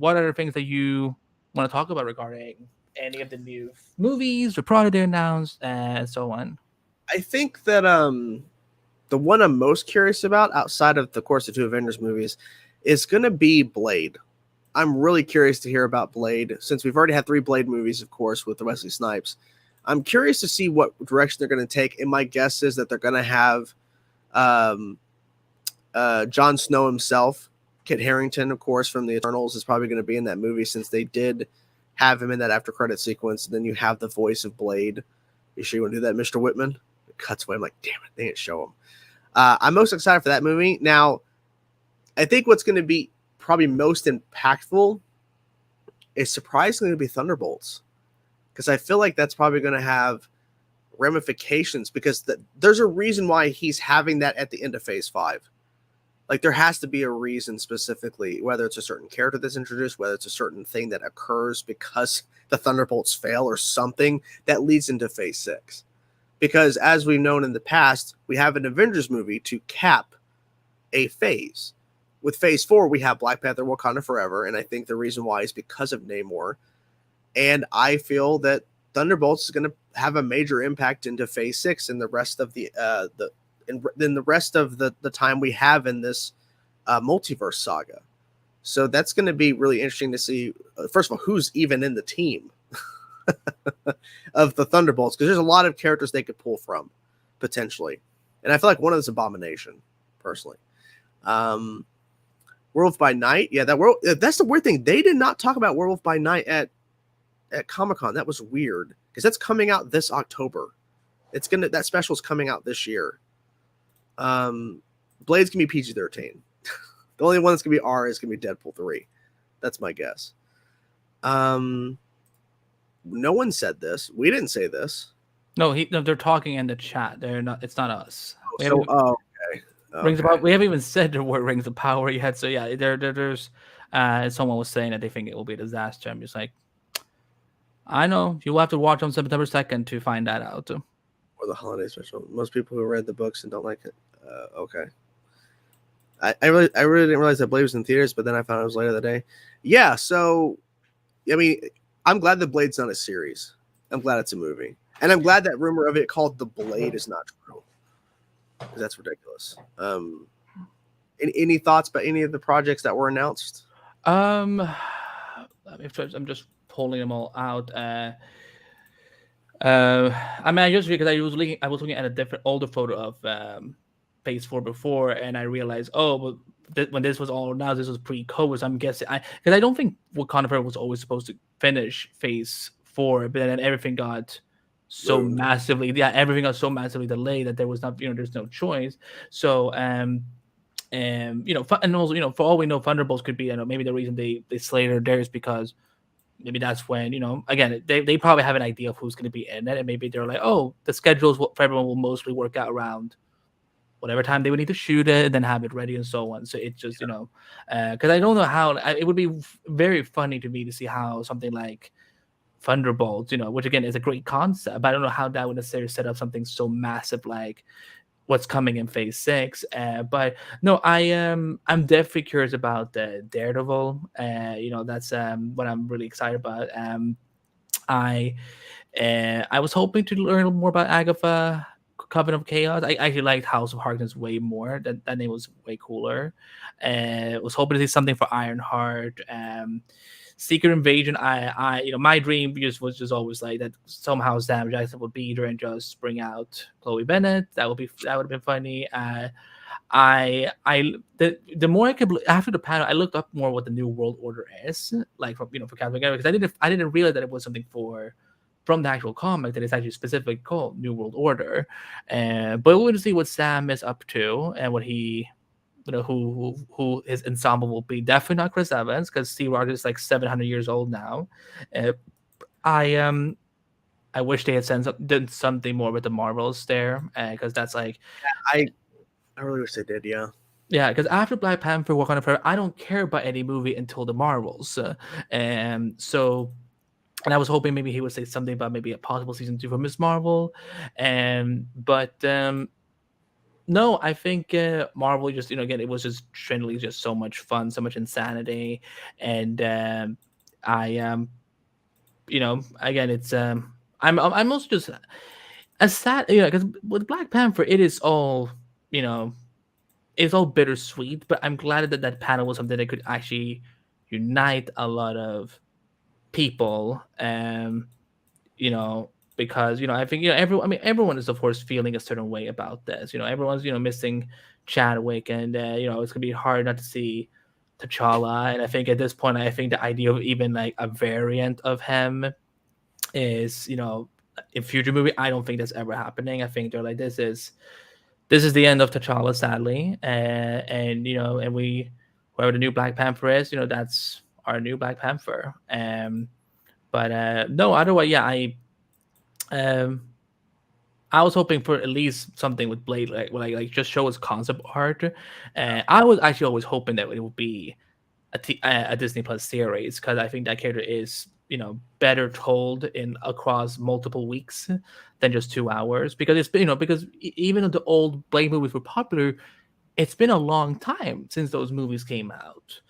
what are the things that you want to talk about regarding any of the new movies or product they announced and so on? I think that the one I'm most curious about, outside of the course of 2 Avengers movies, is going to be Blade. I'm really curious to hear about Blade, since we've already had 3 Blade movies, of course, with the Wesley Snipes. I'm curious to see what direction they're going to take, and my guess is that they're going to have Jon Snow himself. Kit Harington, of course, from the Eternals, is probably going to be in that movie, since they did have him in that after-credit sequence. And then you have the voice of Blade. You sure you want to do that, Mr. Whitman? It cuts away. I'm like, damn it, they didn't show him. I'm most excited for that movie. Now, I think what's going to be probably most impactful is surprisingly going to be Thunderbolts, because I feel like that's probably going to have ramifications, because there's a reason why he's having that at the end of Phase 5. Like, there has to be a reason specifically, whether it's a certain character that's introduced, whether it's a certain thing that occurs because the Thunderbolts fail or something that leads into Phase 6. because as we've known in the past, we have an Avengers movie to cap a phase. With Phase 4, we have Black Panther: Wakanda Forever, and I think the reason why is because of Namor. And I feel that Thunderbolts is going to have a major impact into Phase 6 and the rest of the time we have in this multiverse saga. So that's going to be really interesting to see. First of all, who's even in the team of the Thunderbolts, because there's a lot of characters they could pull from potentially, and I feel like one of them is Abomination, personally. Werewolf by Night, yeah, that's the weird thing. They did not talk about Werewolf by Night at Comic-Con. That was weird, because that's coming out this October. That special is coming out this year. Blade's gonna be PG-13. The only one that's gonna be R is gonna be Deadpool 3. That's my guess. No one said this. We didn't say this. No, they're talking in the chat. They're not. It's not us. Okay. Rings of Power. We haven't even said the word Rings of Power yet. So yeah, there's someone was saying that they think it will be a disaster. I'm just like, I know you'll have to watch on September 2nd to find that out. Or the holiday special. Most people who read the books and don't like it. Okay. I really didn't realize that Blade was in theaters, but then I found it was later that day. Yeah, so I mean, I'm glad that Blade's not a series. I'm glad it's a movie, and I'm glad that rumor of it called The Blade is not true, because that's ridiculous. Any thoughts about any of the projects that were announced? I'm just pulling them all out. I mean, just because I was looking at a different older photo of Phase 4 before, and I realized, when this was all announced, this was pre-COVID. So I'm guessing, because I don't think Wakanda Forever was always supposed to finish Phase 4, but then everything got so massively delayed that there was not, there's no choice. So and also, for all we know, Thunderbolts could be, maybe the reason they slated there is because maybe that's when, again, they probably have an idea of who's going to be in it, and maybe they're like, the schedules for everyone will mostly work out around whatever time they would need to shoot it and then have it ready and so on. So it's just, because I don't know how, it would be very funny to me to see how something like Thunderbolts, which again is a great concept, but I don't know how that would necessarily set up something so massive like what's coming in Phase 6. But no, I'm definitely curious about the Daredevil. That's what I'm really excited about. I was hoping to learn more about Agatha Coven of Chaos. I actually liked House of Harkness way more. That name was way cooler. Was hoping to see something for Ironheart. Secret Invasion. My dream was just always like that somehow Sam Jackson would be there and just bring out Chloe Bennett. That would have been funny. The more I could, after the panel, I looked up more what the New World Order is, like for Captain America, because I didn't realize that it was something from the actual comic that is actually specifically called New World Order. But we're going to see what Sam is up to and what he, who his ensemble will be. Definitely not Chris Evans, because Steve Rogers is like 700 years old now. I wish they had done something more with the Marvels there, because that's like, I really wish they did. Yeah, because after Black Panther, Wakanda Forever, I don't care about any movie until the Marvels. And I was hoping maybe he would say something about maybe a possible season 2 for Miss Marvel. But no, I think Marvel just, again, it was just generally just so much fun, so much insanity. And again, it's I'm also just as sad, because with Black Panther, it is all, it's all bittersweet, but I'm glad that panel was something that could actually unite a lot of people, because I think everyone is of course feeling a certain way about this. Everyone's missing Chadwick, and it's gonna be hard not to see T'Challa. And I think at this point, I think the idea of even like a variant of him is, in future movie, I don't think that's ever happening. I think they're like, this is the end of T'Challa, sadly, and whoever the new Black Panther is, that's our new Black Panther. But no, otherwise, yeah, I was hoping for at least something with Blade, like just show us concept art. I was actually always hoping that it would be a Disney Plus series, because I think that character is better told in across multiple weeks than just 2 hours, because it's been, because even though the old Blade movies were popular, it's been a long time since those movies came out.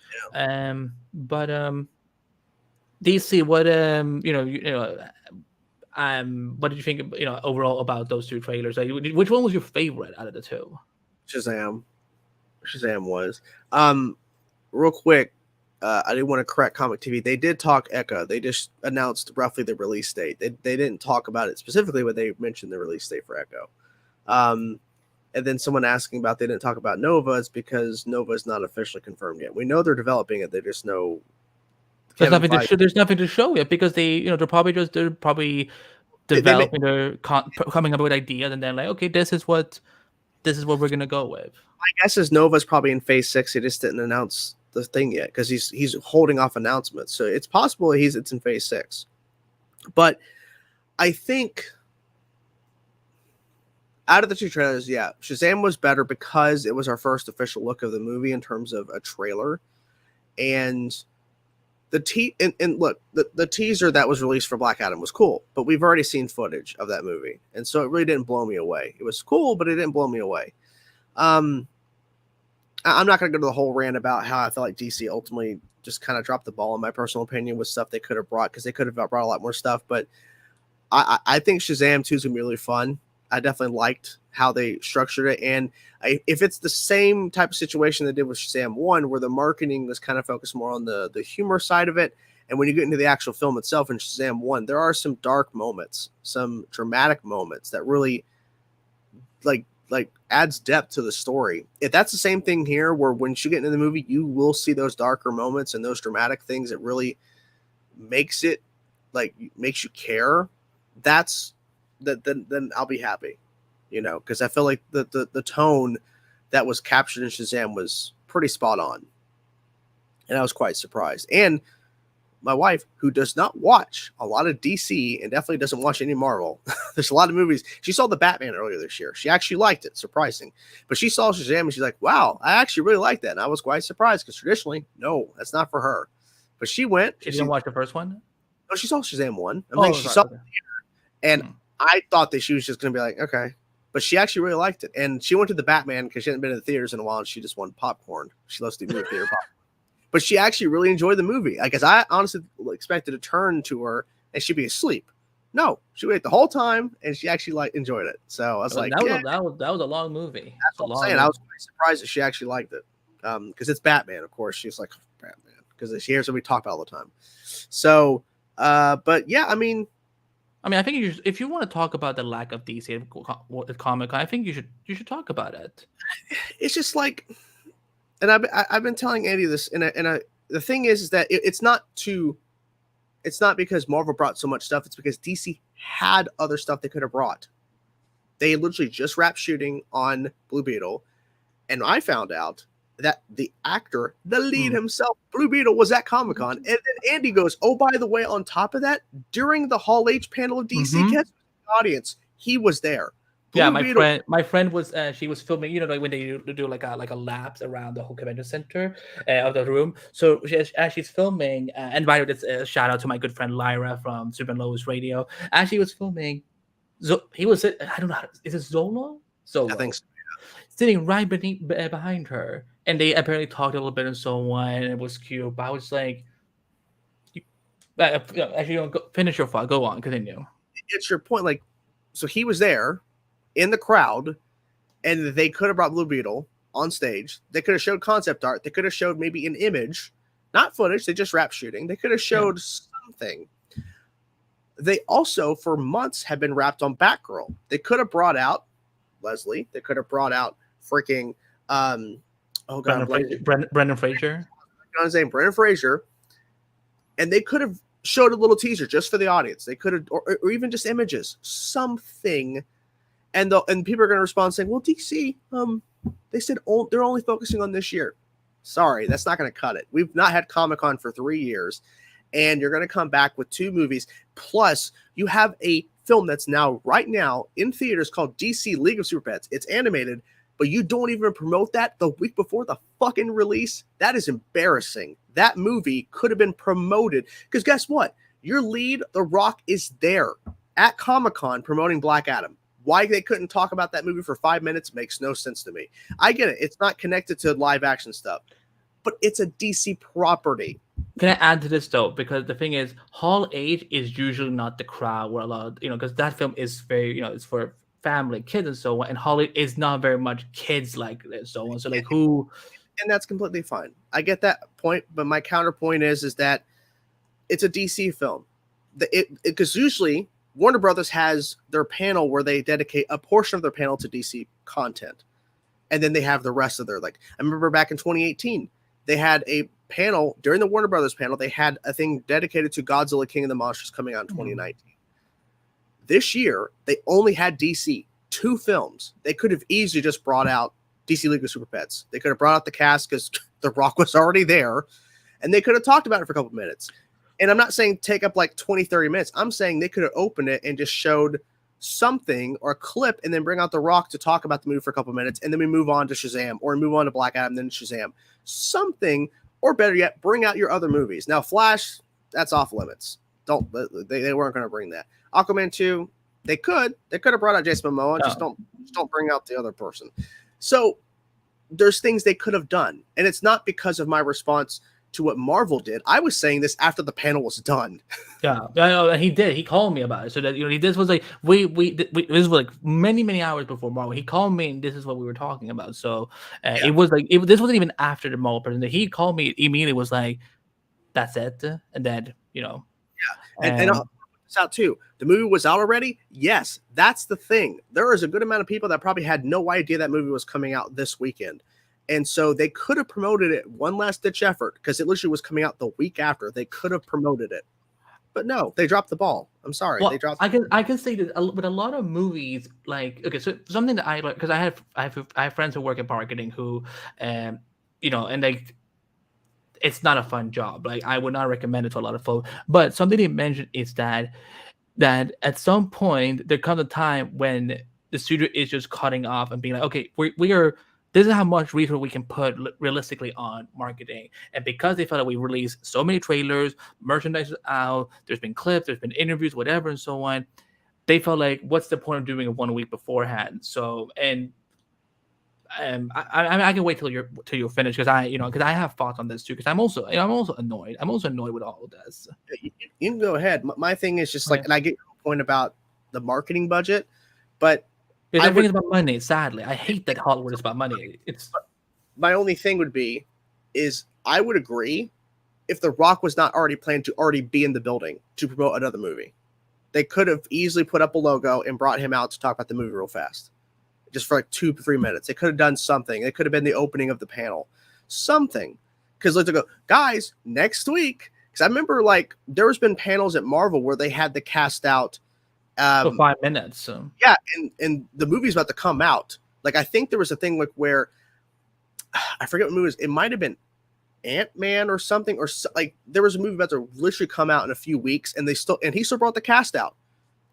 But DC, what what did you think, overall about those two trailers? Like, which one was your favorite out of the two? Shazam was. Real quick, I didn't want to correct Comic TV. They did talk Echo. They just announced roughly the release date. They didn't talk about it specifically, but they mentioned the release date for Echo. And then someone asking about, they didn't talk about Nova. It's because Nova is not officially confirmed yet. We know they're developing it. They just know there's nothing to show yet, because they're probably developing, they're coming up with ideas, and then like, okay, this is what we're gonna go with. My guess is Nova's probably in phase 6. He just didn't announce the thing yet because he's holding off announcements. So it's possible it's in phase 6. But I think out of the two trailers, yeah, Shazam was better because it was our first official look of the movie in terms of a trailer. And the teaser that was released for Black Adam was cool, but we've already seen footage of that movie. And so it really didn't blow me away. It was cool, but it didn't blow me away. I'm not going to go to the whole rant about how I feel like DC ultimately just kind of dropped the ball, in my personal opinion, with stuff they could have brought, because they could have brought a lot more stuff. But I think Shazam 2 is going to be really fun. I definitely liked how they structured it. And if it's the same type of situation they did with Shazam 1, where the marketing was kind of focused more on the humor side of it, and when you get into the actual film itself in Shazam 1, there are some dark moments, some dramatic moments that really like adds depth to the story. If that's the same thing here, where when you get into the movie, you will see those darker moments and those dramatic things that really makes you care, then I'll be happy, because I feel like the tone that was captured in Shazam was pretty spot on, and I was quite surprised. And my wife, who does not watch a lot of DC and definitely doesn't watch any Marvel, there's a lot of movies. She saw the Batman earlier this year. She actually liked it, surprising. But she saw Shazam and she's like, wow, I actually really like that. And I was quite surprised, because traditionally, no, that's not for her. But she went. She didn't watch the first one? No, she saw Shazam 1. She saw it, and I thought that she was just going to be like, okay. But she actually really liked it. And she went to the Batman because she hadn't been in the theaters in a while, and she just wanted popcorn. She loves to do movie theater popcorn. But she actually really enjoyed the movie. I guess I honestly expected to turn to her and she'd be asleep. No, she waited the whole time, and she actually enjoyed it. So I was like, that was a long movie. That's what I'm saying. I was quite surprised that she actually liked it, because it's Batman, of course. She's like, Batman, because she hears what we talk about all the time. So, but yeah, I mean, I think if you want to talk about the lack of DC at Comic-Con, I think you should talk about it. It's just like. And I've been telling Andy this, and the thing is that it's not because Marvel brought so much stuff. It's because DC had other stuff they could have brought. They literally just wrapped shooting on Blue Beetle, and I found out that the actor, the lead himself, Blue Beetle, was at Comic-Con. And then Andy goes, oh, by the way, on top of that, during the Hall H panel of DC, guest audience, he was there. Blue my friend was she was filming, when they do like a laps around the whole convention center of the room. So as she's filming, and by the way, that's a shout out to my good friend Lyra from Super Lois Radio. As she was filming, he was, I don't know, is it Zolo? I think so, yeah. Sitting right behind her, and they apparently talked a little bit and so on, and it was cute. But I was like, actually, finish your thought. Go on, continue. It's your point, so he was there in the crowd, and they could have brought Blue Beetle on stage. They could have showed concept art. They could have showed maybe an image, not footage. They just wrapped shooting. They could have showed something. They also, for months, have been wrapped on Batgirl. They could have brought out Leslie. They could have brought out freaking Brendan Fraser. Brendan Fraser, and they could have showed a little teaser just for the audience. They could have, or even just images, something. And people are going to respond saying, well, DC, they said they're only focusing on this year. Sorry, that's not going to cut it. We've not had Comic-Con for 3 years, and you're going to come back with 2 movies. Plus, you have a film that's right now in theaters called DC League of Super Pets. It's animated, but you don't even promote that the week before the fucking release. That is embarrassing. That movie could have been promoted, because guess what? Your lead, The Rock, is there at Comic-Con promoting Black Adam. Why they couldn't talk about that movie for 5 minutes makes no sense to me. I get it. It's not connected to live action stuff, but it's a DC property. Can I add to this though? Because the thing is, Hall H is usually not the crowd where a lot of, because that film is very, it's for family, kids, and so on. And Hall H is not very much kids like this, so on. So like who? And that's completely fine. I get that point, but my counterpoint is that it's a DC film. Because usually Warner Brothers has their panel where they dedicate a portion of their panel to DC content, and then they have the rest of their, like, I remember back in 2018, they had a panel during the Warner Brothers panel. They had a thing dedicated to Godzilla King of the Monsters coming out in 2019. This year, they only had DC, 2 films. They could have easily just brought out DC League of Super Pets. They could have brought out the cast because The Rock was already there, and they could have talked about it for a couple of minutes. And I'm not saying take up like 20, 30 minutes. I'm saying they could have opened it and just showed something or a clip and then bring out The Rock to talk about the movie for a couple of minutes, and then we move on to Shazam, or move on to Black Adam, then Shazam. Something, or better yet, bring out your other movies. Now, Flash, that's off limits. They weren't going to bring that. Aquaman 2, they could have brought out Jason Momoa. Just don't bring out the other person. So there's things they could have done, and it's not because of my response to what Marvel did. I was saying this after the panel was done. Yeah, I know, he did. He called me about it. So that this was like this was like many hours before Marvel. He called me, and this is what we were talking about. So it was like this wasn't even after the Marvel presentation. He called me immediately. Was like, that's it, and then and I'll put this out too. The movie was out already. Yes, that's the thing. There is a good amount of people that probably had no idea that movie was coming out this weekend. And so they could have promoted it one last ditch effort because it literally was coming out the week after. They could have promoted it, but no, they dropped the ball. I'm sorry. Well, they dropped. I can say that with a lot of movies, like, okay, so something that I like, because I have friends who work in marketing who, and like, it's not a fun job. Like, I would not recommend it to a lot of folks. But something they mentioned is that at some point there comes a time when the studio is just cutting off and being like, okay, we are. This is how much resource we can put realistically on marketing. And because they felt that we released so many trailers, merchandise is out, there's been clips, there's been interviews, whatever, and so on, they felt like, what's the point of doing it 1 week beforehand? So, and I can wait till you're finished, because I have thoughts on this too, because I'm also annoyed. I'm also annoyed with all of this. You can go ahead. My thing is just like, and I get your point about the marketing budget, but everything is about money. Sadly, I hate that Hollywood is about money. It's my only thing would be is I would agree if The Rock was not already planned to already be in the building to promote another movie. They could have easily put up a logo and brought him out to talk about the movie real fast, just for like 2-3 minutes. They could have done something. It could have been the opening of the panel, something. Because let's go, guys, next week. Because I remember like there's been panels at Marvel where they had the cast out. For 5 minutes. So. Yeah, and the movie's about to come out. Like, I think there was a thing like where I forget what movie it was. It might have been Ant-Man or something, or like there was a movie about to literally come out in a few weeks, and he still brought the cast out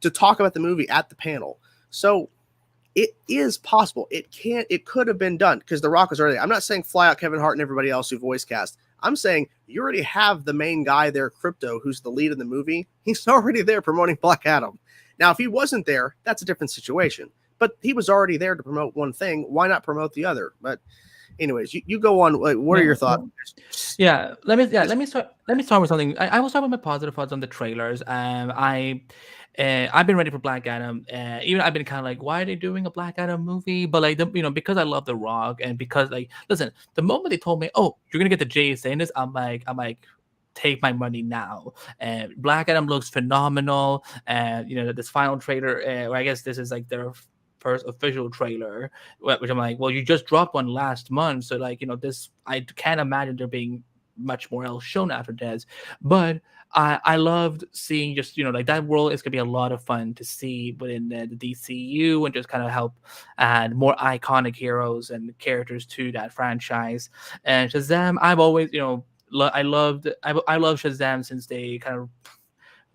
to talk about the movie at the panel. So it is possible. It could have been done because The Rock was already. I'm not saying fly out Kevin Hart and everybody else who voice cast. I'm saying you already have the main guy there, Crypto, who's the lead in the movie. He's already there promoting Black Adam. Now, if he wasn't there, that's a different situation. But he was already there to promote one thing. Why not promote the other? But, anyways, you go on. Like, what are your thoughts? Yeah, let me start with something. I will start with my positive thoughts on the trailers. I've been ready for Black Adam. Even I've been kind of like, why are they doing a Black Adam movie? But like, because I love The Rock, and because like, listen, the moment they told me, oh, you're gonna get the Jay saying this, I'm like. Take my money now. And Black Adam looks phenomenal. And this final trailer, or I guess this is like their first official trailer, which I'm like, well, you just dropped one last month, so like this, I can't imagine there being much more else shown after this. But I loved seeing just like that world is gonna be a lot of fun to see within the DCU, and just kind of help add more iconic heroes and characters to that franchise. And Shazam, I've always I love Shazam since they kind of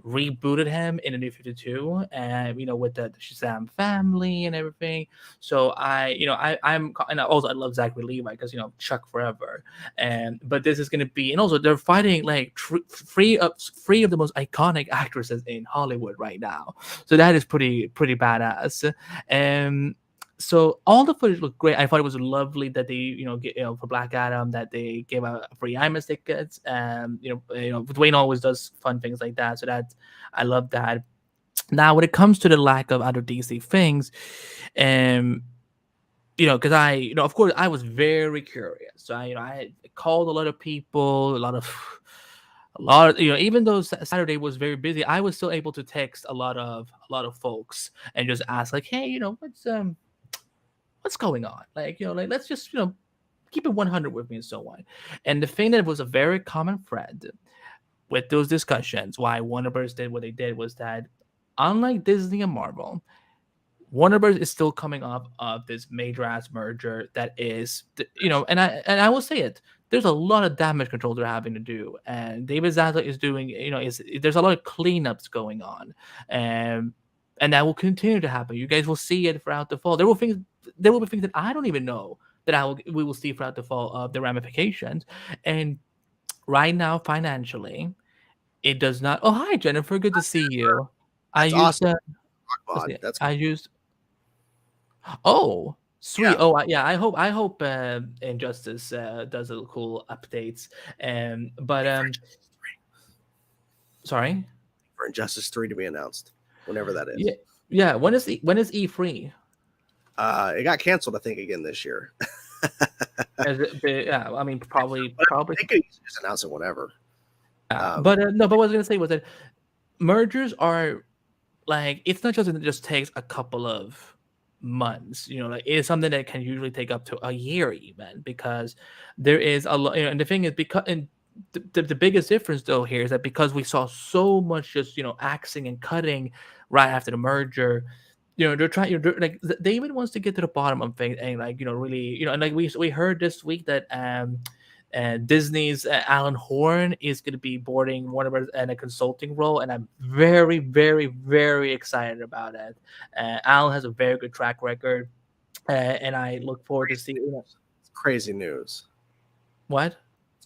rebooted him in the New 52, and with the Shazam family and everything. So and also I love Zachary Levi because Chuck forever, and but this is gonna be, and also they're fighting like three of the most iconic actresses in Hollywood right now. So that is pretty badass. And so all the footage looked great. I thought it was lovely that they, get, for Black Adam, that they gave out free IMAX tickets, and Dwayne always does fun things like that. So I love that. Now, when it comes to the lack of other DC things, because of course, I was very curious. So I called a lot of people, a lot of, even though Saturday was very busy, I was still able to text a lot of folks and just ask like, hey, what's going on? Like, let's just, keep it 100 with me and so on. And the thing that was a very common thread with those discussions, why Warner Bros. Did what they did, was that unlike Disney and Marvel, Warner Bros. Is still coming off of this major ass merger that is, and I will say it, there's a lot of damage control they're having to do, and David Zaslav is doing, there's a lot of cleanups going on, and that will continue to happen. You guys will see it throughout the fall. There will be things that I don't even know that we will see throughout the fall of the ramifications. And right now, financially, it does not. Oh, hi Jennifer, good to see you. That's awesome. That's I used. Oh, sweet. Yeah. Oh, yeah. I hope Injustice does a cool updates. But sorry. For Injustice 3 to be announced, whenever that is. Yeah. When is E3? It got canceled, I think, again this year. Yeah, I mean, probably. They could just announce it whenever. No, but what I was gonna say was that mergers are like, it's not just that it just takes a couple of months. Like, it's something that can usually take up to a year even, because there is a lot. And the thing is, because the biggest difference though here is that because we saw so much just axing and cutting right after the merger. They're trying. Like David wants to get to the bottom of things, and really, and like we heard this week that Disney's Alan Horn is going to be boarding Warner Bros. In a consulting role, and I'm very, very, very excited about it. Alan has a very good track record, and I look forward to seeing. Crazy news. What?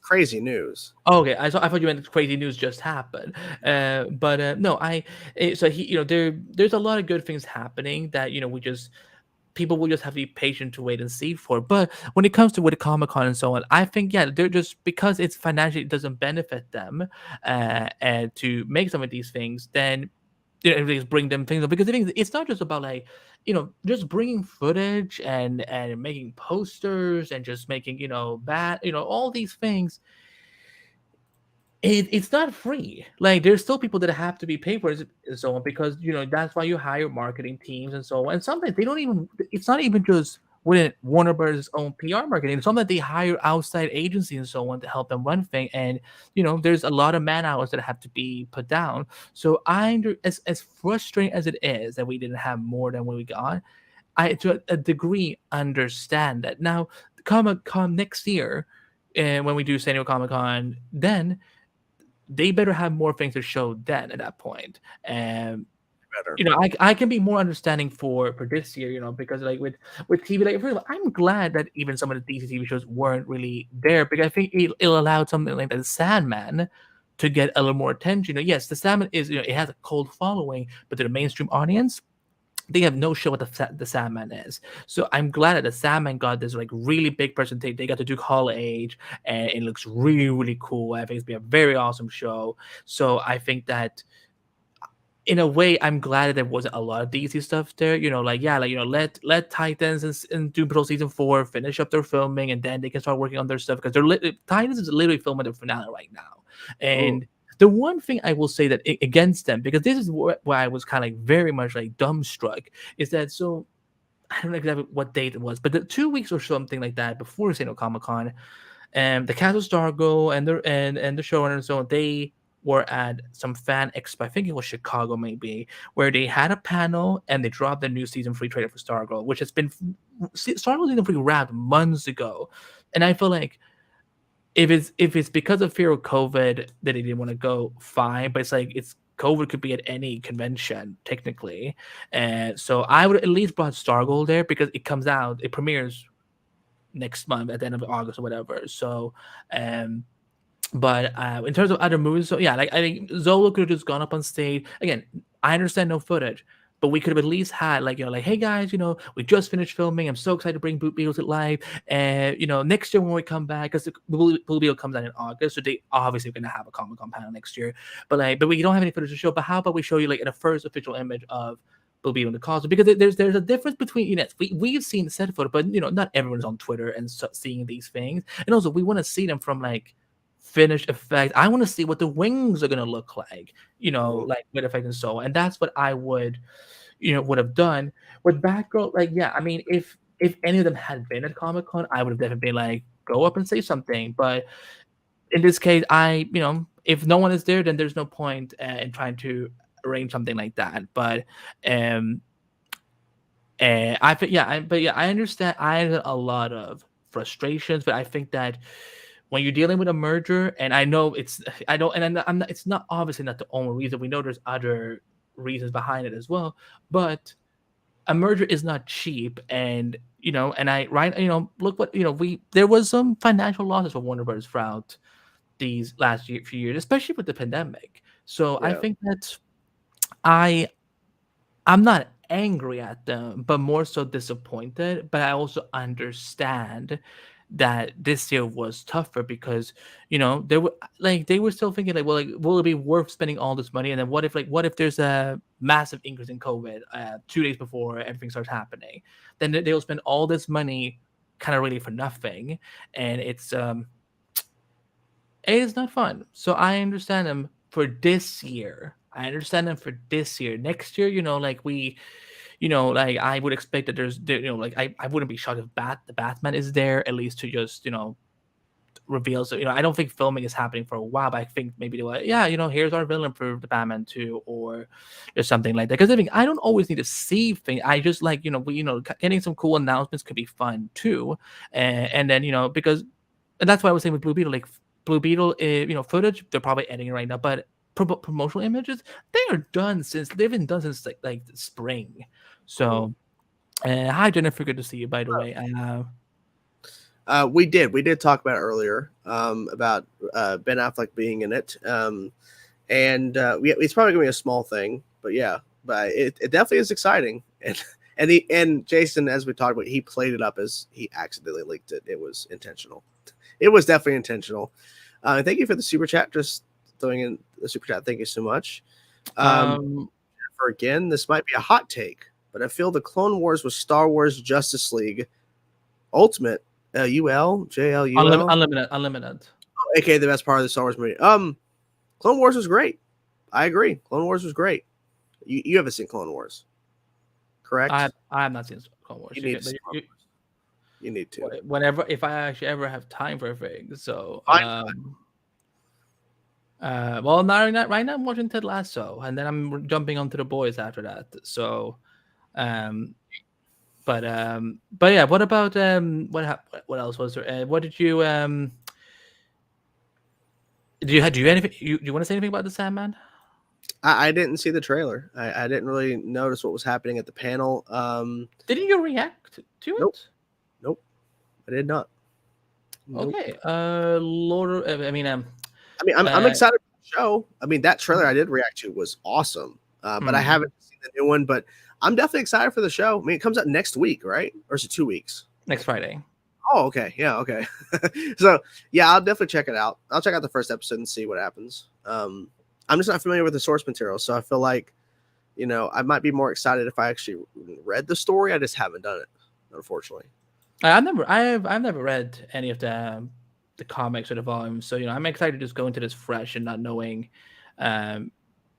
Crazy news. Oh, okay, I thought you meant crazy news just happened. But no, so he, there's a lot of good things happening that people will just have to be patient to wait and see for. But when it comes to with the Comic-Con and so on, I think they're just, because it's financially, it doesn't benefit them and to make some of these things, then just bring them things up. Because the thing is, it's not just about like just bringing footage and making posters and just making all these things. It's not free. Like, there's still people that have to be paid for it and so on, because that's why you hire marketing teams and so on. And sometimes they don't even. It's not even just within Warner Bros.' own PR marketing. It's sometimes they hire outside agencies and so on to help them run things. And there's a lot of man hours that have to be put down. So as frustrating as it is that we didn't have more than what we got, I to a degree understand that. Now, Comic-Con next year, and when we do San Diego Comic-Con, then they better have more things to show then at that point. And I can be more understanding for this year, because like with TV, like first of all, I'm glad that even some of the DC TV shows weren't really there, because I think it'll allow something like the Sandman to get a little more attention. Yes, the Sandman is it has a cold following, but to the mainstream audience, they have no show what the Sandman is. So I'm glad that the Sandman got this like really big presentation. They got to do Hall of Age, and it looks really, really cool. I think it's been a very awesome show. So I think that in a way, I'm glad that there wasn't a lot of DC stuff there. Let Titans and Doom Patrol season 4 finish up their filming, and then they can start working on their stuff, because Titans is literally filming their finale right now. And the one thing I will say that against them, because this is where I was kind of like very much like dumbstruck, is that, so I don't know exactly what date it was, but the 2 weeks or something like that before San Diego Comic-Con, the cast of Stargo and the showrunner and so on, they were at some fan expo, I think it was Chicago maybe, where they had a panel and they dropped the new season 3 trailer for Stargirl, which has been Stargirl season 3 wrapped months ago. And I feel like if it's because of fear of COVID that they didn't want to go, fine, but it's like it's COVID could be at any convention technically, and so I would at least brought Stargirl there because it premieres next month at the end of August or whatever. So, but in terms of other movies, so yeah, like I think Zola could have just gone up on stage. Again, I understand no footage, but we could have at least had like, like, hey guys, we just finished filming. I'm so excited to bring Blue Beetle to life. And next year when we come back, because Blue Beetle comes out in August, so they obviously going to have a Comic-Con panel next year. But we don't have any footage to show. But how about we show you like in the first official image of Blue Beetle in the costume? Because there's a difference between we've seen the set photo, but not everyone's on Twitter and seeing these things. And also we want to see them from like finished effect. I want to see what the wings are gonna look like, like with effect and so on. And that's what I would have done with Batgirl. Like, yeah, I mean, if any of them had been at Comic-Con, I would have definitely been like, go up and say something. But in this case, if no one is there, then there's no point in trying to arrange something like that. But I think I understand. I had a lot of frustrations, but I think that when you're dealing with a merger, and I know it's not obviously not the only reason. We know there's other reasons behind it as well, but a merger is not cheap. And look what there was some financial losses for Warner Bros. Throughout these last few years, especially with the pandemic. So I think that I'm not angry at them, but more so disappointed. But I also understand that this year was tougher because they were still thinking like, well, like, will it be worth spending all this money? And then what if there's a massive increase in COVID 2 days before everything starts happening? Then they'll spend all this money kind of really for nothing, and it's not fun. So I understand them for this year. Next year, like like I would expect that there's, like I wouldn't be shocked if the Batman is there at least to just, reveal. So, I don't think filming is happening for a while, but I think maybe they were, yeah, here's our villain for the Batman 2 or something like that. Because I don't always need to see things. I just like, getting some cool announcements could be fun too. And then, because, and that's why I was saying with Blue Beetle, like Blue Beetle, footage, they're probably editing right now, but promotional images, they've been done since like the spring. So hi Jennifer, good to see you, by the way. We did talk about it earlier, about Ben Affleck being in it, and it's probably gonna be a small thing, but it definitely is exciting. And Jason, as we talked about, he played it up as he accidentally leaked it. It was intentional. It was definitely intentional. Thank you for the super chat. Just throwing in the super chat. Thank you so much. For again, this might be a hot take, but I feel the Clone Wars was Star Wars Justice League Ultimate. Unlimited. Oh, aka the best part of the Star Wars movie. Clone Wars was great. I agree. Clone Wars was great. You haven't seen Clone Wars, correct? I have not seen Clone Wars. You need to. Whenever, if I actually ever have time for things. So, well, right now I'm watching Ted Lasso, and then I'm jumping onto The Boys after that. So, but yeah. What about what else was there? What did you do you anything? You want to say anything about the Sandman? I didn't see the trailer. I didn't really notice what was happening at the panel. Didn't you react to it? Nope. I did not. Nope. Okay. I'm excited for the show. I mean, that trailer I did react to was awesome. But I haven't seen the new one. But I'm definitely excited for the show. I mean, it comes out next week, right? Or is it 2 weeks? Next Friday. Oh, okay. Yeah, okay. So, yeah, I'll definitely check it out. I'll check out the first episode and see what happens. I'm just not familiar with the source material, so I feel like, I might be more excited if I actually read the story. I just haven't done it, unfortunately. I've never read any of the comics or the volumes, so I'm excited to just go into this fresh and not knowing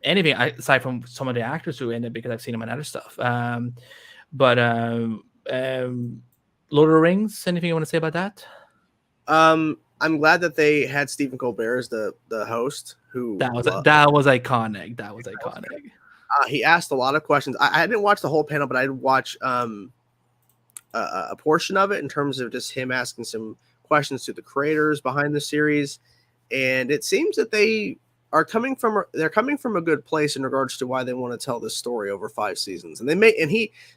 anything aside from some of the actors who are in it because I've seen them in other stuff. But Lord of the Rings, anything you want to say about that? I'm glad that they had Stephen Colbert as the host. That was iconic. That was iconic. He asked a lot of questions. I didn't watch the whole panel, but I did watch a portion of it in terms of just him asking some questions to the creators behind the series. And it seems that they are coming from a good place in regards to why they want to tell this story over 5 seasons. And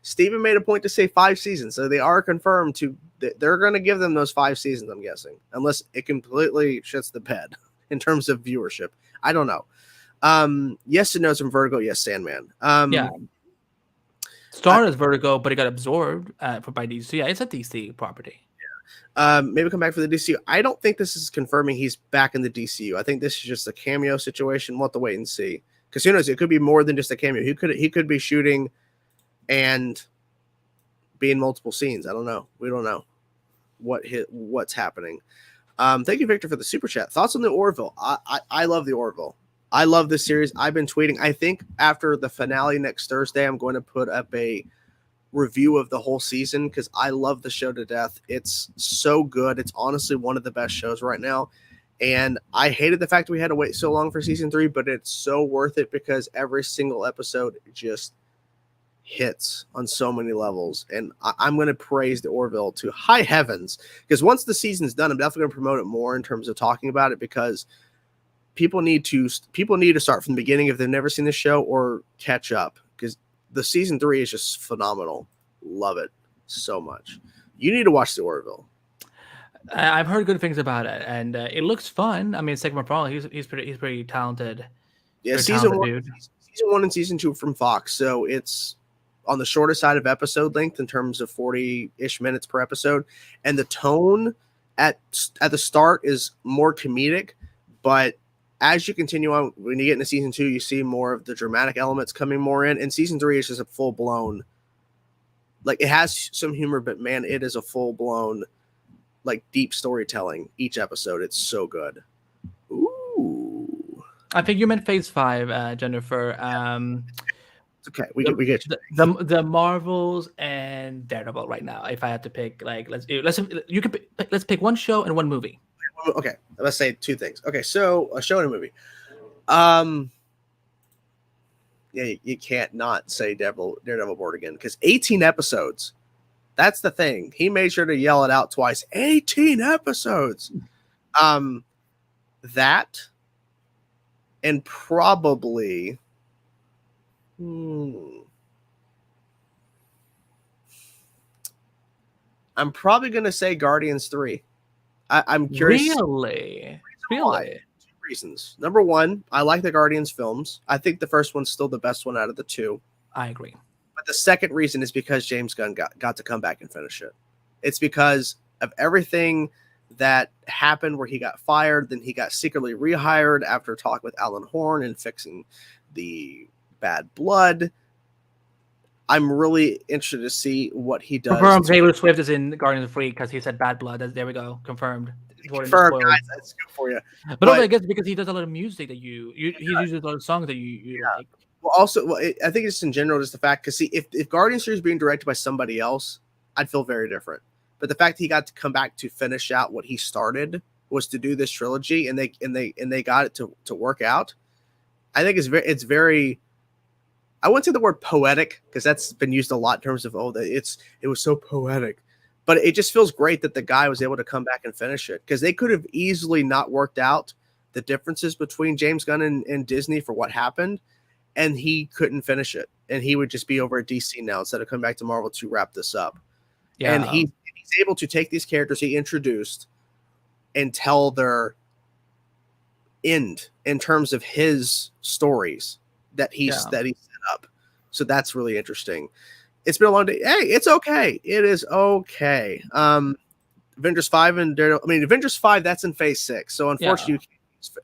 Steven made a point to say 5 seasons, so they are confirmed they're going to give them those 5 seasons, I'm guessing, unless it completely shits the bed in terms of viewership. I don't know. Yes to no's from Vertigo. Yes, Sandman. Yeah. Started as Vertigo, but it got absorbed by DC. Yeah, it's a DC property. Maybe come back for the DCU. I don't think this is confirming he's back in the DCU. I think this is just a cameo situation. We'll have to wait and see. Because who knows? It could be more than just a cameo. He could be shooting and be in multiple scenes. I don't know. We don't know what's happening. Thank you, Victor, for the super chat. Thoughts on the Orville? I love the Orville. I love this series. I've been tweeting. I think after the finale next Thursday, I'm going to put up a review of the whole season because I love the show to death. It's so good. It's honestly one of the best shows right now. And I hated the fact that we had to wait so long for season 3, but it's so worth it because every single episode just hits on so many levels. And I'm going to praise the Orville to high heavens because once the season's done, I'm definitely going to promote it more in terms of talking about it because people need to start from the beginning if they've never seen the show or catch up because the season 3 is just phenomenal. Love it so much. You need to watch the Orville. I've heard good things about it, and it looks fun. I mean, Sigmund Freud, he's pretty talented. Yeah, season 1 and season 2 from Fox, so it's on the shorter side of episode length in terms of 40-ish minutes per episode, and the tone at the start is more comedic, but as you continue on, when you get into season 2, you see more of the dramatic elements coming more in. And season 3 is just a full blown, like it has some humor, but man, it is a full blown, like deep storytelling each episode. It's so good. Ooh. I think you meant Phase 5, Jennifer. It's okay. We get you. The Marvels and Daredevil right now. If I had to pick, like, let's pick one show and one movie. Okay, let's say 2 things. Okay, so a show and a movie. Yeah, you can't not say Daredevil Born Again because 18 episodes. That's the thing. He made sure to yell it out twice. 18 episodes. That and probably I'm probably gonna say Guardians 3. I'm curious. Really? 2 reasons. Number 1, I like the Guardians films. I think the first one's still the best one out of the 2. I agree. But the second reason is because James Gunn got to come back and finish it. It's because of everything that happened where he got fired, then he got secretly rehired after talking with Alan Horn and fixing the bad blood. I'm really interested to see what he does. Confirmed Taylor Swift is in Guardians 3 because he said bad blood. There we go. Confirmed. Confirmed, guys. That's good for you. But also, I guess because he does a lot of music that he uses a lot of songs that you like. Well, also, I think it's in general just the fact because see, if Guardians 3 is being directed by somebody else, I'd feel very different. But the fact that he got to come back to finish out what he started was to do this trilogy, and they got it to work out. I think it's very. I wouldn't say the word poetic because that's been used a lot in terms of it was so poetic, but it just feels great that the guy was able to come back and finish it because they could have easily not worked out the differences between James Gunn and Disney for what happened, and he couldn't finish it, and he would just be over at DC now instead of coming back to Marvel to wrap this up. Yeah. And he's able to take these characters he introduced and tell their end in terms of his stories that he set up. So that's really interesting. It's been a long day. Hey, it's okay. It is okay. Avengers 5 and Daredevil. I mean, Avengers 5, that's in Phase 6. So unfortunately, you can't,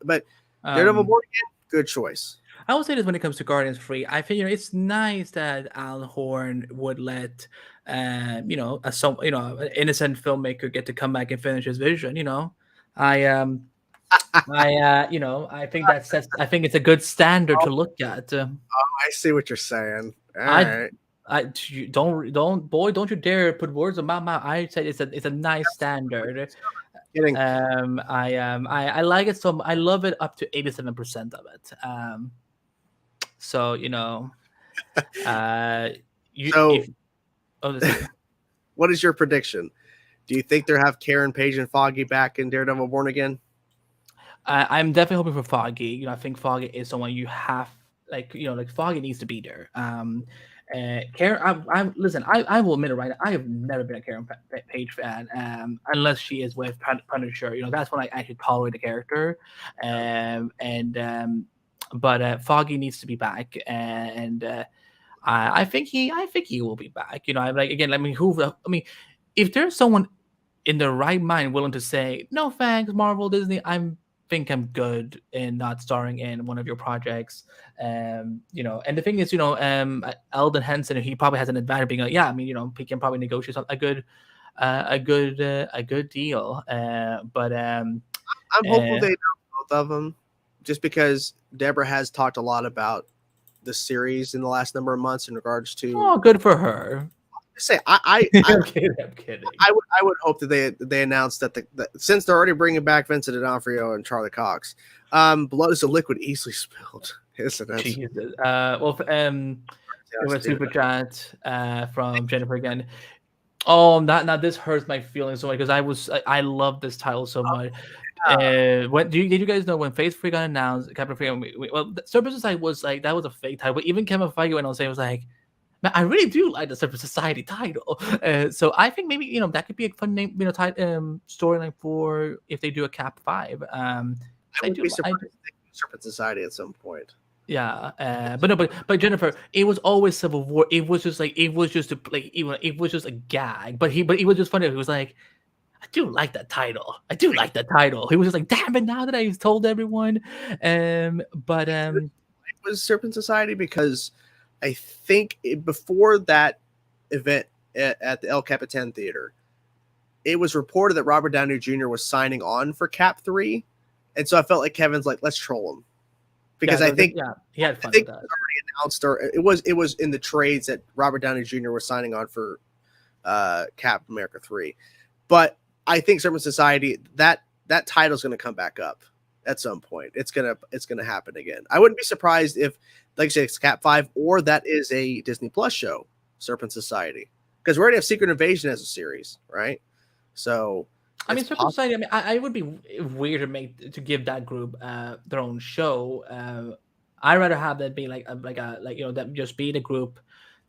but Daredevil Born Again, good choice. I would say this when it comes to Guardians 3. I think it's nice that Alan Horn would let an innocent filmmaker get to come back and finish his vision. I think I think it's a good standard to look at. I see what you're saying. Don't you dare put words in my mouth. I said it's a nice standard. I like it so I love it up to 87% of it. What is your prediction? Do you think they'll have Karen Page and Foggy back in Daredevil Born Again? I'm definitely hoping for Foggy. I think Foggy is someone you have, like Foggy needs to be there. Karen, listen. I will admit it right now. I have never been a Karen Page fan, unless she is with Punisher. That's when I actually tolerate the character. But Foggy needs to be back, and I think he will be back. I'm like, again. If there's someone in the right mind willing to say no thanks, Marvel, Disney, I'm good in not starring in one of your projects. And the thing is, Eldon Henson, he probably has an advantage being like, yeah, he can probably negotiate a good deal. I'm hopeful they know both of them, just because Deborah has talked a lot about the series in the last number of months in regards to. good for her. Say I'm kidding. I would hope that they announced that since they're already bringing back Vincent D'Onofrio and Charlie Cox, blood is a liquid easily spilled, isn't it? Jesus. A super chat from Jennifer again. Oh, not this hurts my feelings so much because I love this title so much. Did you guys know when Phase 3 got announced, Captain Freedom? Well, Serpent Society was like, that was a fake title, but even Kevin Feige went on saying, was like, man, I really do like the Serpent Society title. So I think maybe that could be a fun name, storyline for if they do a Cap 5. I would be surprised if they do Serpent Society at some point. Yeah, but Jennifer, it was always Civil War. It was just it was just a gag. But he was just funny. He was like, I do like that title. He was just like, damn it! Now that I've told everyone, it was Serpent Society because I think before that event at the El Capitan Theater, it was reported that Robert Downey Jr. was signing on for Cap 3, and so I felt like Kevin's like, let's troll him. Because I think he had fun with that. It was already announced, or it was in the trades that Robert Downey Jr. was signing on for Cap America 3. But I think Serpent Society, that title is going to come back up at some point. It's gonna happen again. I wouldn't be surprised if, like I say, it's Cap 5 or that is a Disney Plus show, Serpent Society, because we already have Secret Invasion as a series, right? So. Serpent Society. I would be weird to give that group their own show. I'd rather have that be that just be the group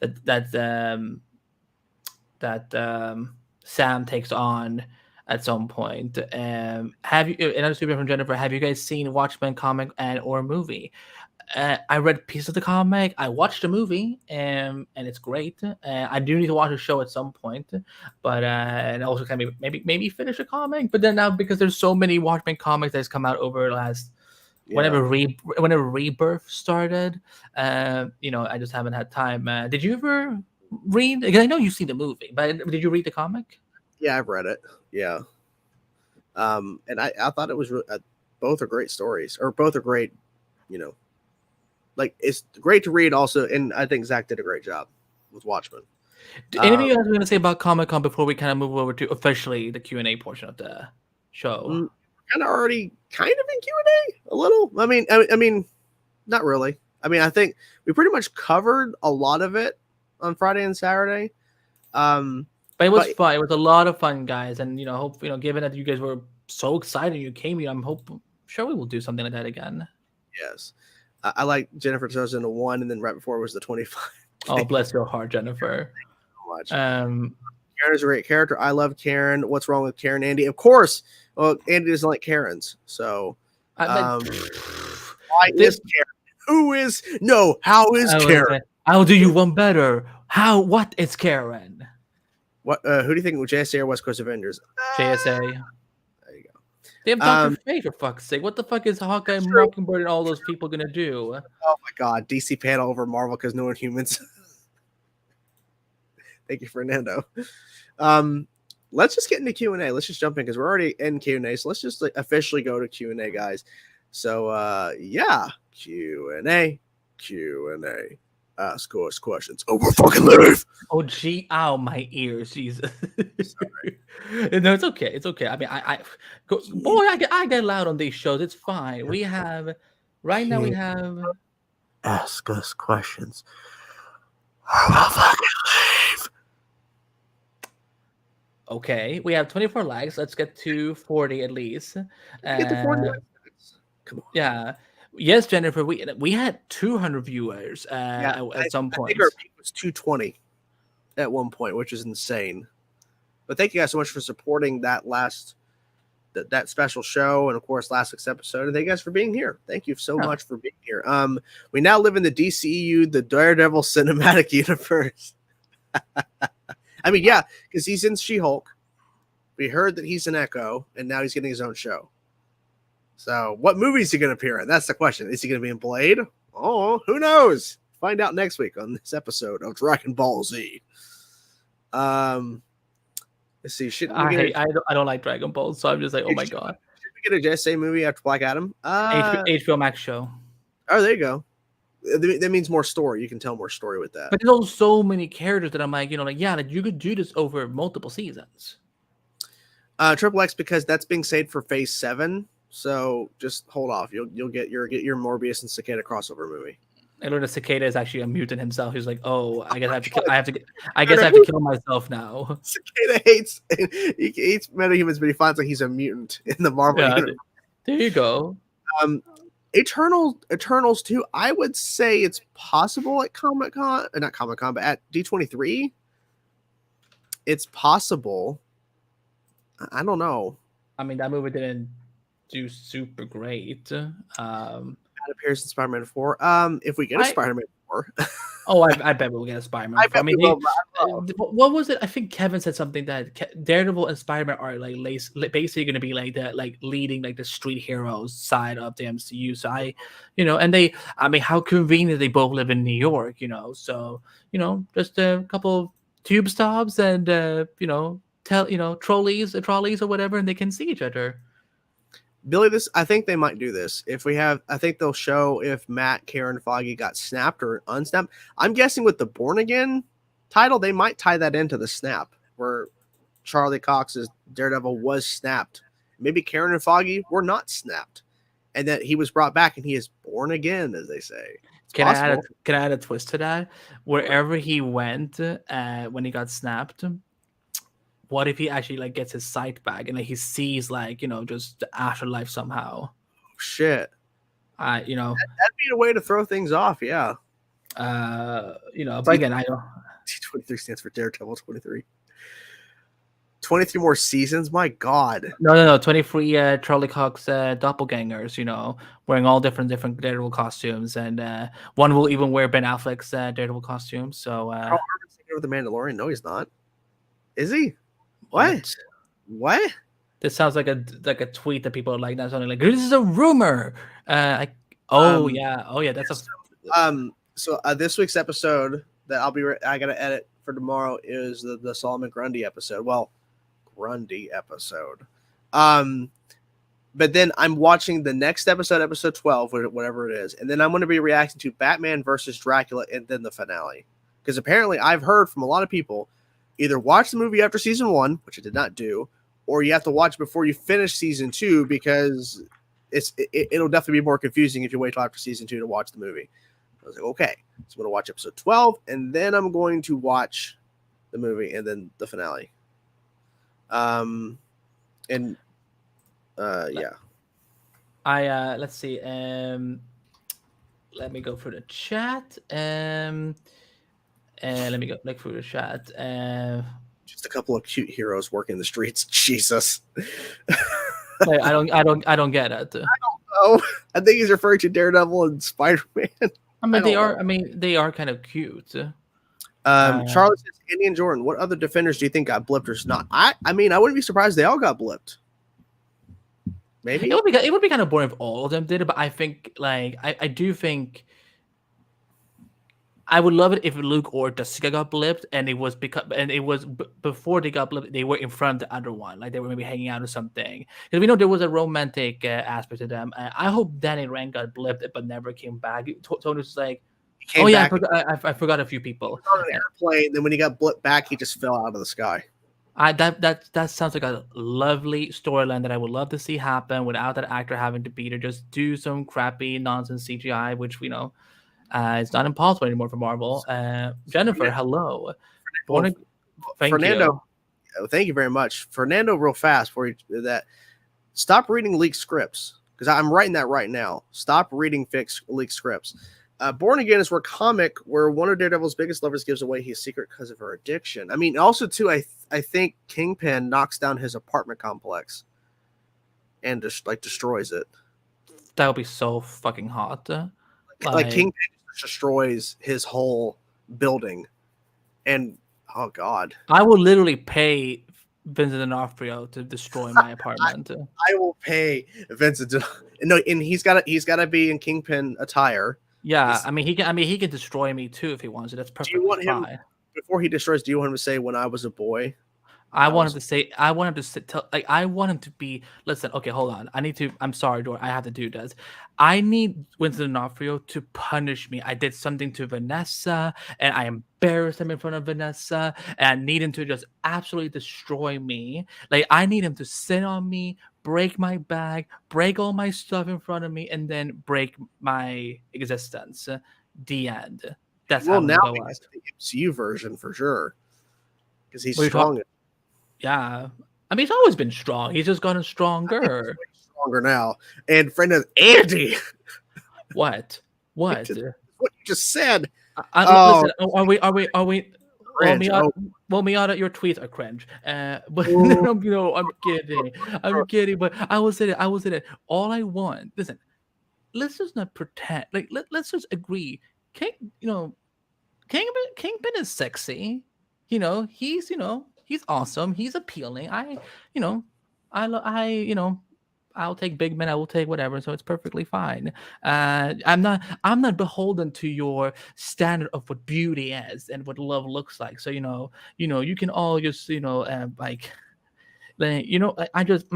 that Sam takes on at some point. Have you? Another super from Jennifer. Have you guys seen Watchmen comic and or movie? I read pieces of the comic. I watched the movie, and it's great. I do need to watch a show at some point, but and also kind of maybe finish a comic. But then now, because there's so many Watchmen comics that's come out over the last whenever Rebirth started, I just haven't had time. Did you ever read? Because I know you've seen the movie, but did you read the comic? Yeah, I've read it. Yeah, and I thought it was both are great stories, or both are great, Like, it's great to read also, and I think Zach did a great job with Watchmen. Anything else we're going to say about Comic-Con before we kind of move over to officially the Q&A portion of the show? Kind of already in Q&A a little. I mean, not really. I think we pretty much covered a lot of it on Friday and Saturday. But it was fun. It was a lot of fun, guys. And, hope, given that you guys were so excited you came here, I'm sure we will do something like that again. Yes. I like Jennifer 2001, and then right before was the 25. Oh, bless your heart, Jennifer. Thank you so much. Karen is a great character. I love Karen. What's wrong with Karen, Andy? Of course. Well, Andy doesn't like Karens. So, why is Karen? How is Karen? I'll do you one better. What is Karen? What? Who do you think? JSA or West Coast Avengers? JSA. They have Dr. Fate, for fuck's sake. What the fuck is Hawkeye and Mockingbird and all those people going to do? Oh my god. DC panel over Marvel because no one humans. Thank you, Fernando. Let's just get into Q&A. Let's just jump in because we're already in Q&A. So let's just officially go to Q&A, guys. So, yeah. Q&A. Ask us questions. Oh, we're fucking live. Oh, gee. Ow, my ears. Jesus. No, it's okay. It's okay. I get loud on these shows. It's fine. We have Ask us questions. Or we'll fucking leave. Okay. We have 24 likes. Let's get to 40 at least. Get to 40 likes. Come on. Yeah. Yes, Jennifer. We had 200 viewers at some I point. think our peak was 220 at one point, which is insane. But thank you guys so much for supporting that that special show, and of course last week's episode. And thank you guys for being here. Thank you so much for being here. We now live in the DCEU, the Daredevil cinematic universe. I mean, yeah, because he's in She-Hulk. We heard that he's in Echo, and now he's getting his own show. So, what movie is he going to appear in? That's the question. Is he going to be in Blade? Oh, who knows? Find out next week on this episode of Dragon Ball Z. Let's see. I don't like Dragon Ball, so I'm just like, oh my god. Should we get a JSA movie after Black Adam? HBO Max show. Oh, there you go. That means more story. You can tell more story with that. But there's also so many characters that I'm like, like you could do this over multiple seasons. Triple X, because that's being saved for Phase 7. So just hold off. You'll get your Morbius and Cicada crossover movie. I learned that Cicada is actually a mutant himself. He's like, oh, I guess I have to kill myself now. Cicada hates metahumans, but he finds like he's a mutant in the Marvel universe. There you go. Eternals 2, I would say it's possible at Comic-Con, not Comic-Con, but at D23. It's possible. I don't know. I mean, that movie didn't do super great. That appears in Spider-Man 4. If we get a Spider-Man 4. Oh, I bet we'll get a Spider-Man 4. I mean, what was it? I think Kevin said something that Daredevil and Spider-Man are like basically going to be like that, like leading like the street heroes side of the MCU. So I mean, how convenient they both live in New York, So just a couple tube stops and trolleys or whatever, and they can see each other. Billy, I think they might do this. I think they'll show if Matt, Karen, Foggy got snapped or unsnapped. I'm guessing with the Born Again title, they might tie that into the snap where Charlie Cox's Daredevil was snapped. Maybe Karen and Foggy were not snapped, and that he was brought back and he is born again, as they say. Can I add a twist to that? Wherever he went when he got snapped, what if he actually like gets his sight back and like he sees like just the afterlife somehow? Shit. That'd be a way to throw things off. Yeah. But again, I don't. T23 stands for Daredevil 23. 23 more seasons. My God. No. 23 Charlie Cox doppelgangers. Wearing all different Daredevil costumes, and one will even wear Ben Affleck's Daredevil costume. So. With the Mandalorian? No, he's not. Is he? What? This sounds like a tweet that people are like. That's only like this is a rumor. That's So this week's episode that I gotta edit for tomorrow is the Solomon Grundy episode. Well, Grundy episode. But then I'm watching the next episode 12, whatever it is, and then I'm going to be reacting to Batman versus Dracula and then the finale, because apparently I've heard from a lot of people. Either watch the movie after season 1, which I did not do, or you have to watch before you finish season 2 because it'll definitely be more confusing if you wait till after season 2 to watch the movie. I was like, okay, so I'm going to watch episode 12, and then I'm going to watch the movie and then the finale. Yeah. Let's see. Let me go through the chat. Let me go look through the chat. Just a couple of cute heroes working the streets. Jesus. I don't get it. I don't know. I think he's referring to Daredevil and Spider-Man. I mean, they are kind of cute. Charlie says, Andy and Jordan, what other defenders do you think got blipped or not? I mean, I wouldn't be surprised they all got blipped. Maybe it would be kind of boring if all of them did it, but I think I do think I would love it if Luke or Jessica got blipped, and it was before they got blipped, they were in front of the other one, like they were maybe hanging out or something. Because we know there was a romantic aspect to them. I hope Danny Rand got blipped but never came back. Tony was like, "Oh yeah, I forgot a few people." On an airplane, then when he got blipped back, he just fell out of the sky. That sounds like a lovely storyline that I would love to see happen without that actor having to be there. Just do some crappy nonsense CGI, which we know. It's not impossible anymore for Marvel. Jennifer, hello. Fernando, thank you very much. Fernando, real fast for that. Stop reading leaked scripts. because I'm writing that right now. Stop reading leaked scripts. Born Again is where one of Daredevil's biggest lovers gives away his secret because of her addiction. I mean, also too, I think Kingpin knocks down his apartment complex and just destroys it. That would be so fucking hot. Like Kingpin destroys his whole building, and oh god, I will literally pay Vincent D'Onofrio to destroy my apartment. I will pay Vincent. No, and he's got to be in Kingpin attire. Yeah, I mean he can destroy me too if he wants to. That's perfectly Do you want him fine. before he destroys? Do you want him to say "When I was a boy"? I want him to say. I want him to tell. Like I want him to be. Listen. Okay, hold on. I need to. I'm sorry, Dor. I have to do this. I need Vincent D'Onofrio to punish me. I did something to Vanessa, and I embarrassed him in front of Vanessa, and I need him to just absolutely destroy me. Like I need him to sit on me, break my bag, break all my stuff in front of me, and then break my existence. The end. That's how now go be the MCU version for sure because he's strong. Yeah, I mean he's always been strong. He's just gotten stronger. He's stronger now. And friend of Andy, what? What? What you just said? Listen, are we? Cringe. Well, Miata, your tweets are cringe. But I'm kidding. I'm kidding. But I will say that. All I want. Listen, let's just not pretend. Like let's just agree. Kingpin is sexy. He's awesome. He's appealing. I'll take big men. I will take whatever. So it's perfectly fine. I'm not beholden to your standard of what beauty is and what love looks like. So you can all just I just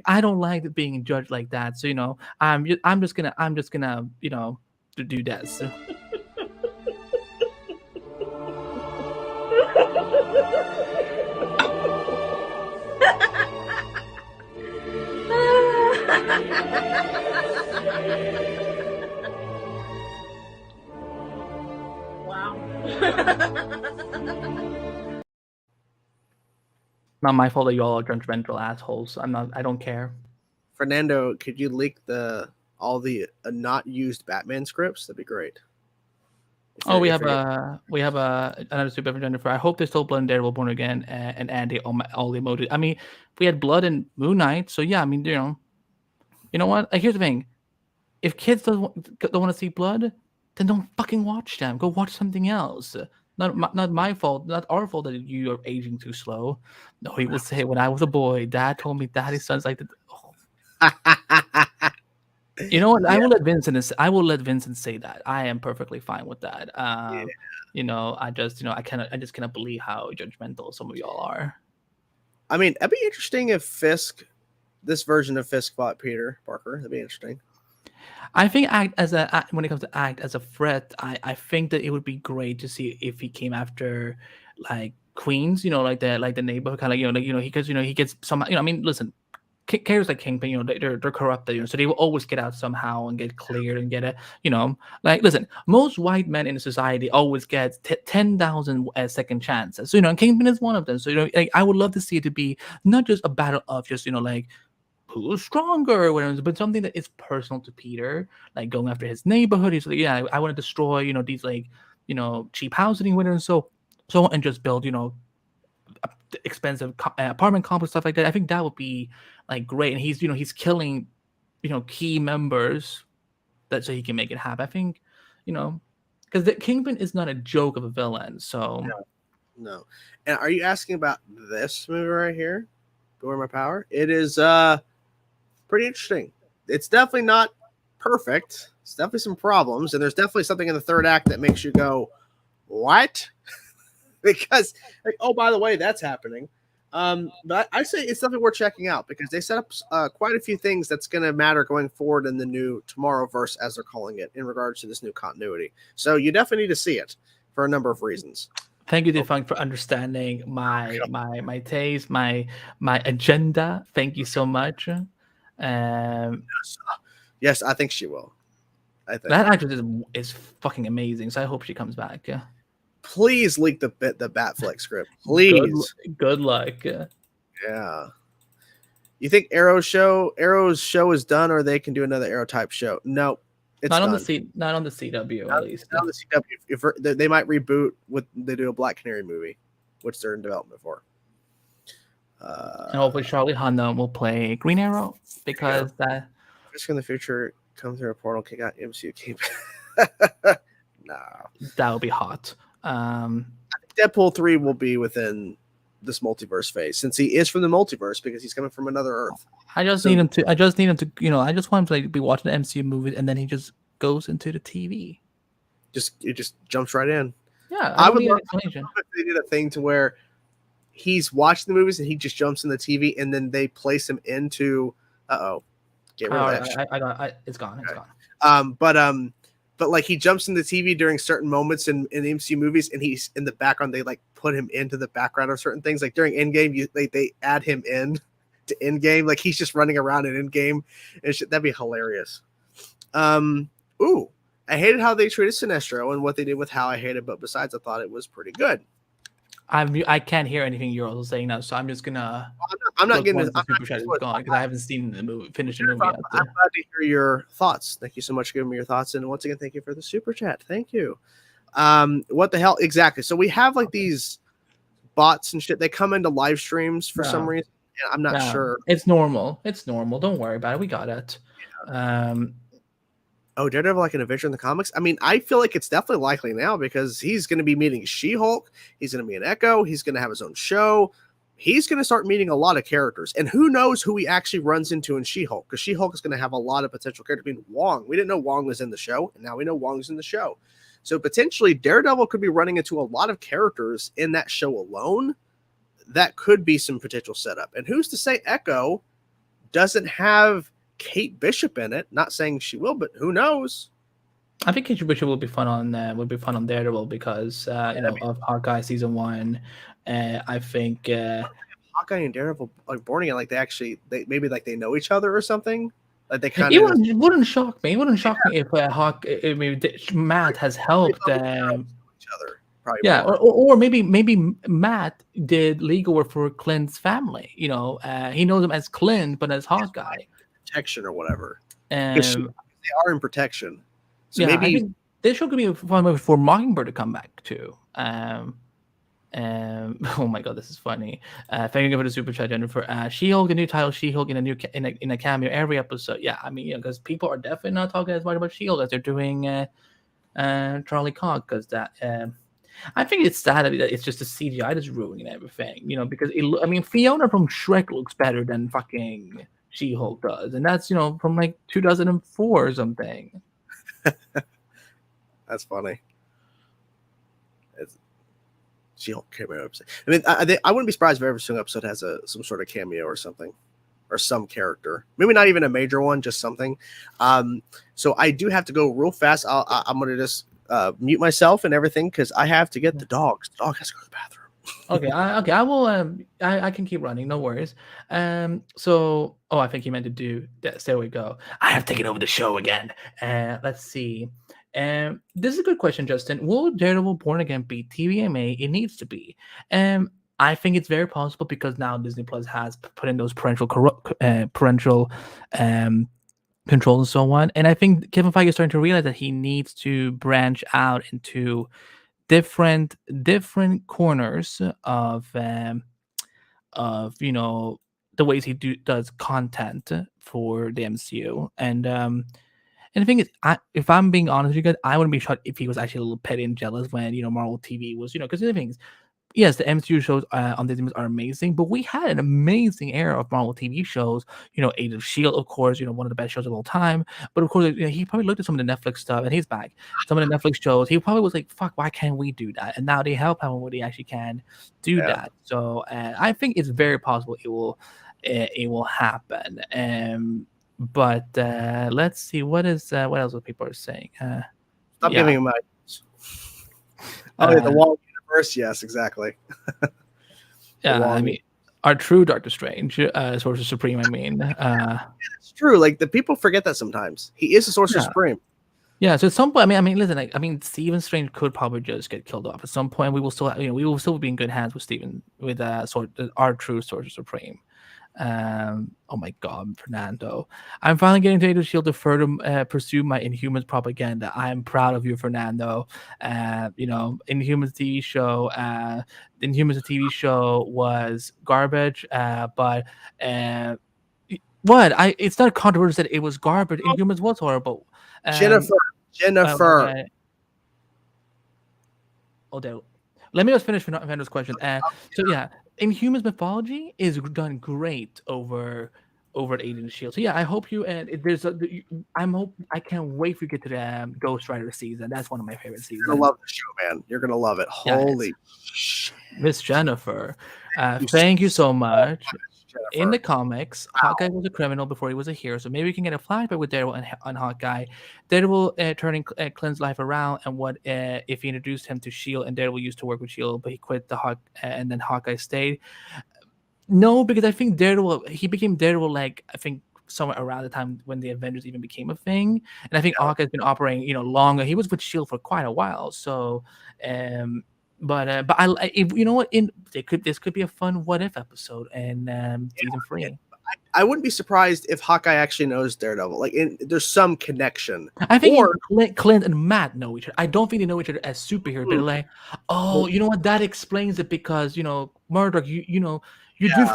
I don't like being judged like that. So I'm just gonna do this. Wow. Not my fault that y'all are judgmental assholes. I don't care. Fernando, could you leak all the not used Batman scripts? That'd be great. We have another super Jennifer. I hope there's still Blood and Daredevil, Born Again, and Andy all the emojis. I mean, we had Blood and Moon Knight, so yeah. I mean, you know what? Here's the thing: if kids don't want to see Blood, then don't fucking watch them. Go watch something else. Not my fault. Not our fault that you are aging too slow. No, he will say, when I was a boy, Dad told me that his son's like the. Oh. You know what? Yeah. I will let Vincent say that. I am perfectly fine with that. I just cannot believe how judgmental some of y'all are. I mean, it'd be interesting if this version of Fisk fought Peter Parker. That'd be interesting. I think when it comes to act as a threat, I think that it would be great to see if he came after like Queens, like the neighborhood kind of because he gets some. I mean, listen. Characters like Kingpin, they're corrupted, so they will always get out somehow and get cleared and get it. Listen, most white men in the society always get 10,000 second chances. So and Kingpin is one of them. So I would love to see it to be not just a battle of just who's stronger or whatever, but something that is personal to Peter, like going after his neighborhood. He's like, yeah, I want to destroy these cheap housing whatever, so and just build expensive apartment complex, stuff like that. I think that would be great, and he's killing key members so he can make it happen. I think because the Kingpin is not a joke of a villain. So no. And are you asking about this movie right here, Beware My Power? It is pretty interesting. It's definitely not perfect. It's definitely some problems, and there's definitely something in the third act that makes you go, what? Because oh, by the way, that's happening. But I say it's something worth checking out because they set up quite a few things that's going to matter going forward in the new Tomorrowverse, as they're calling it, in regards to this new continuity. So you definitely need to see it for a number of reasons. Thank you, Defunct, for understanding my taste, my agenda. Thank you so much. Yes, I think she will. I think that actress is fucking amazing. So I hope she comes back. Yeah. Please leak the Batfleck script. Please. Good luck. Yeah. You think Arrow's show is done, or they can do another Arrow type show? No, it's not done. Not on the CW at least. Not on the CW. If they might reboot they do a Black Canary movie, which they're in development for. And hopefully Charlie Hunnam will play Green Arrow because that. Risk in the future come through a portal, kick out MCU keep. Nah, that would be hot. Deadpool 3 will be within this multiverse phase, since he is from the multiverse because he's coming from another Earth. I just need him to. I just want him to like be watching the MCU movies, and then he just goes into the TV. It just jumps right in. Yeah, I would love if they did a thing to where he's watching the movies and he just jumps in the TV, and then they place him into. Get rid of that. It's gone. It's gone. But like he jumps in the TV during certain moments in the MCU movies, and he's in the background. They like put him into the background of certain things. Like during Endgame, they add him in to Endgame. Like he's just running around in Endgame, and that'd be hilarious. Ooh, I hated how they treated Sinestro and what they did with How. I hated, but besides, I thought it was pretty good. I can't hear anything you're also saying now, so I'm just gonna. I'm not getting the super chat because I haven't seen the movie, finished the movie yet. I'm glad to hear your thoughts. Thank you so much for giving me your thoughts, and once again, thank you for the super chat. Thank you. What the hell exactly? So we have like these bots and shit. They come into live streams for some reason. I'm not sure. It's normal. Don't worry about it. We got it. Yeah. Oh, Daredevil like an Avenger in the comics? I mean, I feel like it's definitely likely now because he's going to be meeting She-Hulk. He's going to be an Echo. He's going to have his own show. He's going to start meeting a lot of characters. And who knows who he actually runs into in She-Hulk, because She-Hulk is going to have a lot of potential characters. I mean, Wong. We didn't know Wong was in the show, and now we know Wong's in the show. So potentially Daredevil could be running into a lot of characters in that show alone. That could be some potential setup. And who's to say Echo doesn't have Kate Bishop in it? Not saying she will, but who knows? I think Kate Bishop will be fun on Daredevil because of Hawkeye season 1. I think Hawkeye and Daredevil like born again, like they know each other or something. Like they kind of. It wouldn't shock me. It wouldn't shock me if Matt has helped each other. Probably yeah, or maybe Matt did legal work for Clint's family. He knows him as Clint, but as Hawkeye. Protection or whatever. And they are in protection. So yeah, maybe I think this show could be a fun movie for Mockingbird to come back to. Oh my god, this is funny. Thank you for the super chat, Jennifer. She-Hulk, a new title, She-Hulk in a cameo every episode. Yeah, I mean, because people are definitely not talking as much about She-Hulk as they're doing Charlie Cox, because that. I think it's sad that it's just the CGI that's ruining everything. Because Fiona from Shrek looks better than fucking She-Hulk does, and that's from like 2004 or something. That's funny. She-Hulk cameo episode. I mean, I wouldn't be surprised if every single episode has some sort of cameo or something, or some character. Maybe not even a major one, just something. So I do have to go real fast. I'm gonna just mute myself and everything because I have to get the dogs. The dog has to go to the bathroom. Okay. I will. I can keep running. No worries. So, I think you meant to do that. There we go. I have taken over the show again. Let's see. This is a good question, Justin. Will Daredevil Born Again be TVMA? It needs to be. I think it's very possible because now Disney Plus has put in those parental controls and so on. And I think Kevin Feige is starting to realize that he needs to branch out into different corners of the ways he does content for the MCU. And the thing is, if I'm being honest with you guys, I wouldn't be shocked if he was actually a little petty and jealous when Marvel TV was because the thing is, yes, the MCU shows on Disney are amazing, but we had an amazing era of Marvel TV shows. Age of S.H.I.E.L.D., of course, one of the best shows of all time. But of course, he probably looked at some of the Netflix stuff, and he's back. Some of the Netflix shows, he probably was like, "Fuck, why can't we do that?" And now they help him when they actually can do that. So I think it's very possible it will happen. But let's see what else people are saying. Stop giving him ideas. The wall. Yes, exactly. Yeah, I mean, our true Doctor Strange, Sorcerer Supreme. I mean, it's true. Like the people forget that sometimes he is a Sorcerer Supreme. Yeah. So at some point, listen. Stephen Strange could probably just get killed off. At some point, we will still be in good hands with our true Sorcerer Supreme. Oh my God, Fernando! I'm finally getting to Agents of Shield to further pursue my Inhumans propaganda. I'm proud of you, Fernando. Inhumans TV show, Inhumans TV show was garbage. But what? It's not controversial that it was garbage. Inhumans was horrible. Jennifer. There. Let me just finish Fernando's question. So yeah, Inhumans mythology is done great over at Agent Shield. So yeah, I hope you and I can't wait for you to get to the Ghost Rider season. That's one of my favorite seasons. You're gonna love the show, man. You're gonna love it. Holy shit. Miss Jennifer, thank you so much. In the comics, Hawkeye was a criminal before he was a hero, so maybe we can get a flashback with Daredevil and Hawkeye. Daredevil turning Clint's life around, and what if he introduced him to Shield, and Daredevil used to work with Shield, but he quit and then Hawkeye stayed. No, because I think he became Daredevil like I think somewhere around the time when the Avengers even became a thing, and I think Hawkeye's been operating longer. He was with Shield for quite a while, so. But you know what? This could be a fun what if episode in season 3. I wouldn't be surprised if Hawkeye actually knows Daredevil. Like, there's some connection. I think Clint and Matt know each other. I don't think they know each other as superheroes, but like, you know what? That explains it because Murdoch, you do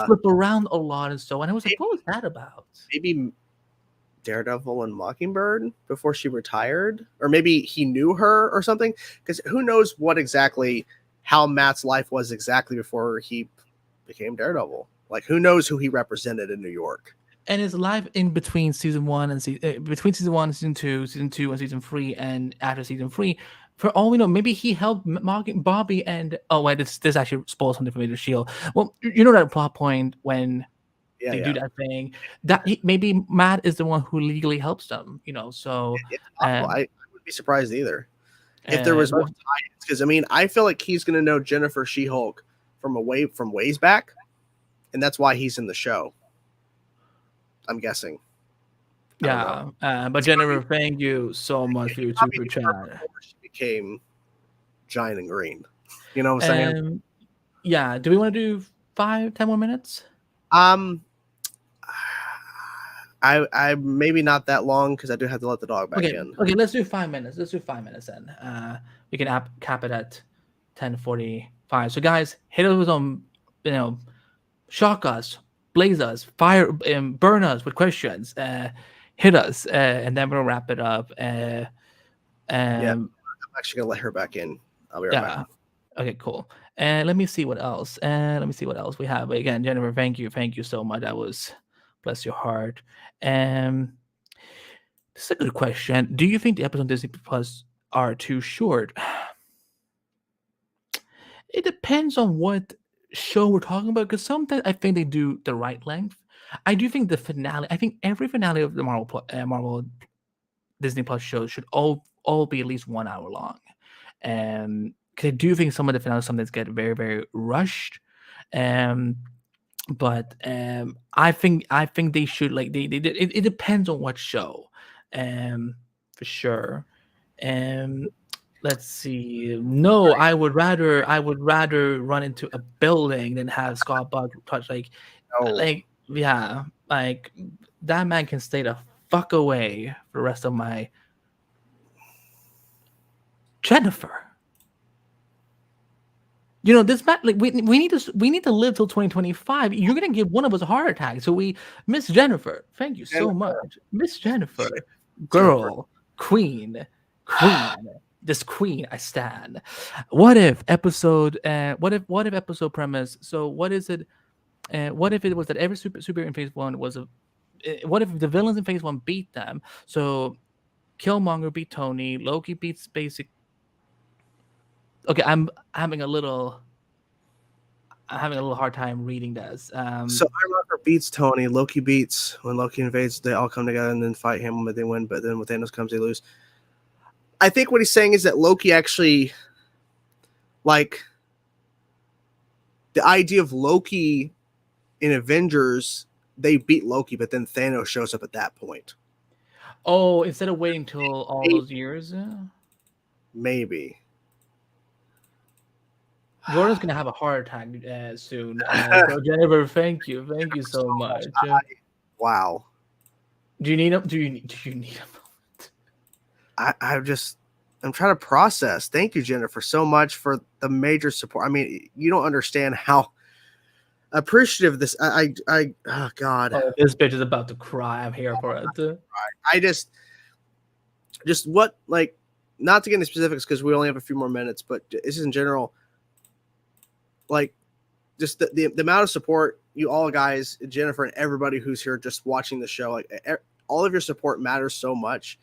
flip around a lot and so. And I was like, what was that about? Maybe Daredevil and Mockingbird before she retired, or maybe he knew her or something, because who knows how Matt's life was exactly before he became Daredevil. Like, who knows who he represented in New York. And his life in between season 1 and between season 1 and season 2 and season 3 and after season 3, for all we know, maybe he helped Bobby and this actually spoils something from Agent of Shield. Well, that plot point when they do that thing that maybe Matt is the one who legally helps them, so I wouldn't be surprised either if there was more tie-ins, because I feel like he's going to know Jennifer She-Hulk from ways back, and that's why he's in the show, I'm guessing. But Jennifer, thank you so much for your super chat. She became giant and green, you know what I'm saying? Do we want to do 5-10 more minutes? I maybe not that long, because I do have to let the dog back in. Okay, let's do 5 minutes. Let's do 5 minutes then. We can cap it at 10:45. So guys, hit us on, shock us, blaze us, fire, burn us with questions. Hit us, and then we'll wrap it up. I'm actually gonna let her back in. I'll be right back. Okay, cool. And let me see what else. We have. Again, Jennifer, thank you so much. That was. Bless your heart. This is a good question. Do you think the episodes on Disney Plus are too short? It depends on what show we're talking about, because sometimes I think they do the right length. I do think the finale. I think every finale of the Marvel Disney Plus shows should all be at least 1 hour long. Because I do think some of the finales sometimes get very, very rushed. But I think they should, like, it depends on what show, for sure. Let's see. No, I would rather run into a building than have Scott Bug touch that man can stay the fuck away for the rest of my Jennifer. This man, like, we need to live till 2025. You're gonna give one of us a heart attack. So Miss Jennifer, thank you so much, Miss Jennifer, girl, queen, this queen I stand. What if episode premise? So what is it? What if it was that every superhero in Phase 1 was what if the villains in Phase 1 beat them? So Killmonger beat Tony, Loki beats basic. Okay, I'm having a little hard time reading this. So Ironmonger beats Tony, Loki beats, when Loki invades, they all come together and then fight him, but they win. But then when Thanos comes, they lose. I think what he's saying is that Loki actually, like, the idea of Loki in Avengers, they beat Loki, but then Thanos shows up at that point. Oh, instead of waiting till all those years? Maybe. Jordan's gonna have a heart attack soon. So Jennifer, thank you so much. Wow. Do you need him? Do you need him? I'm trying to process. Thank you, Jennifer, so much for the major support. I mean, you don't understand how appreciative this. Oh God. Oh, this bitch is about to cry. I'm here for it. I just what, like, not to get into specifics because we only have a few more minutes, but this is in general, like, just the amount of support you all guys, Jennifer and everybody who's here just watching the show, like all of your support matters so much.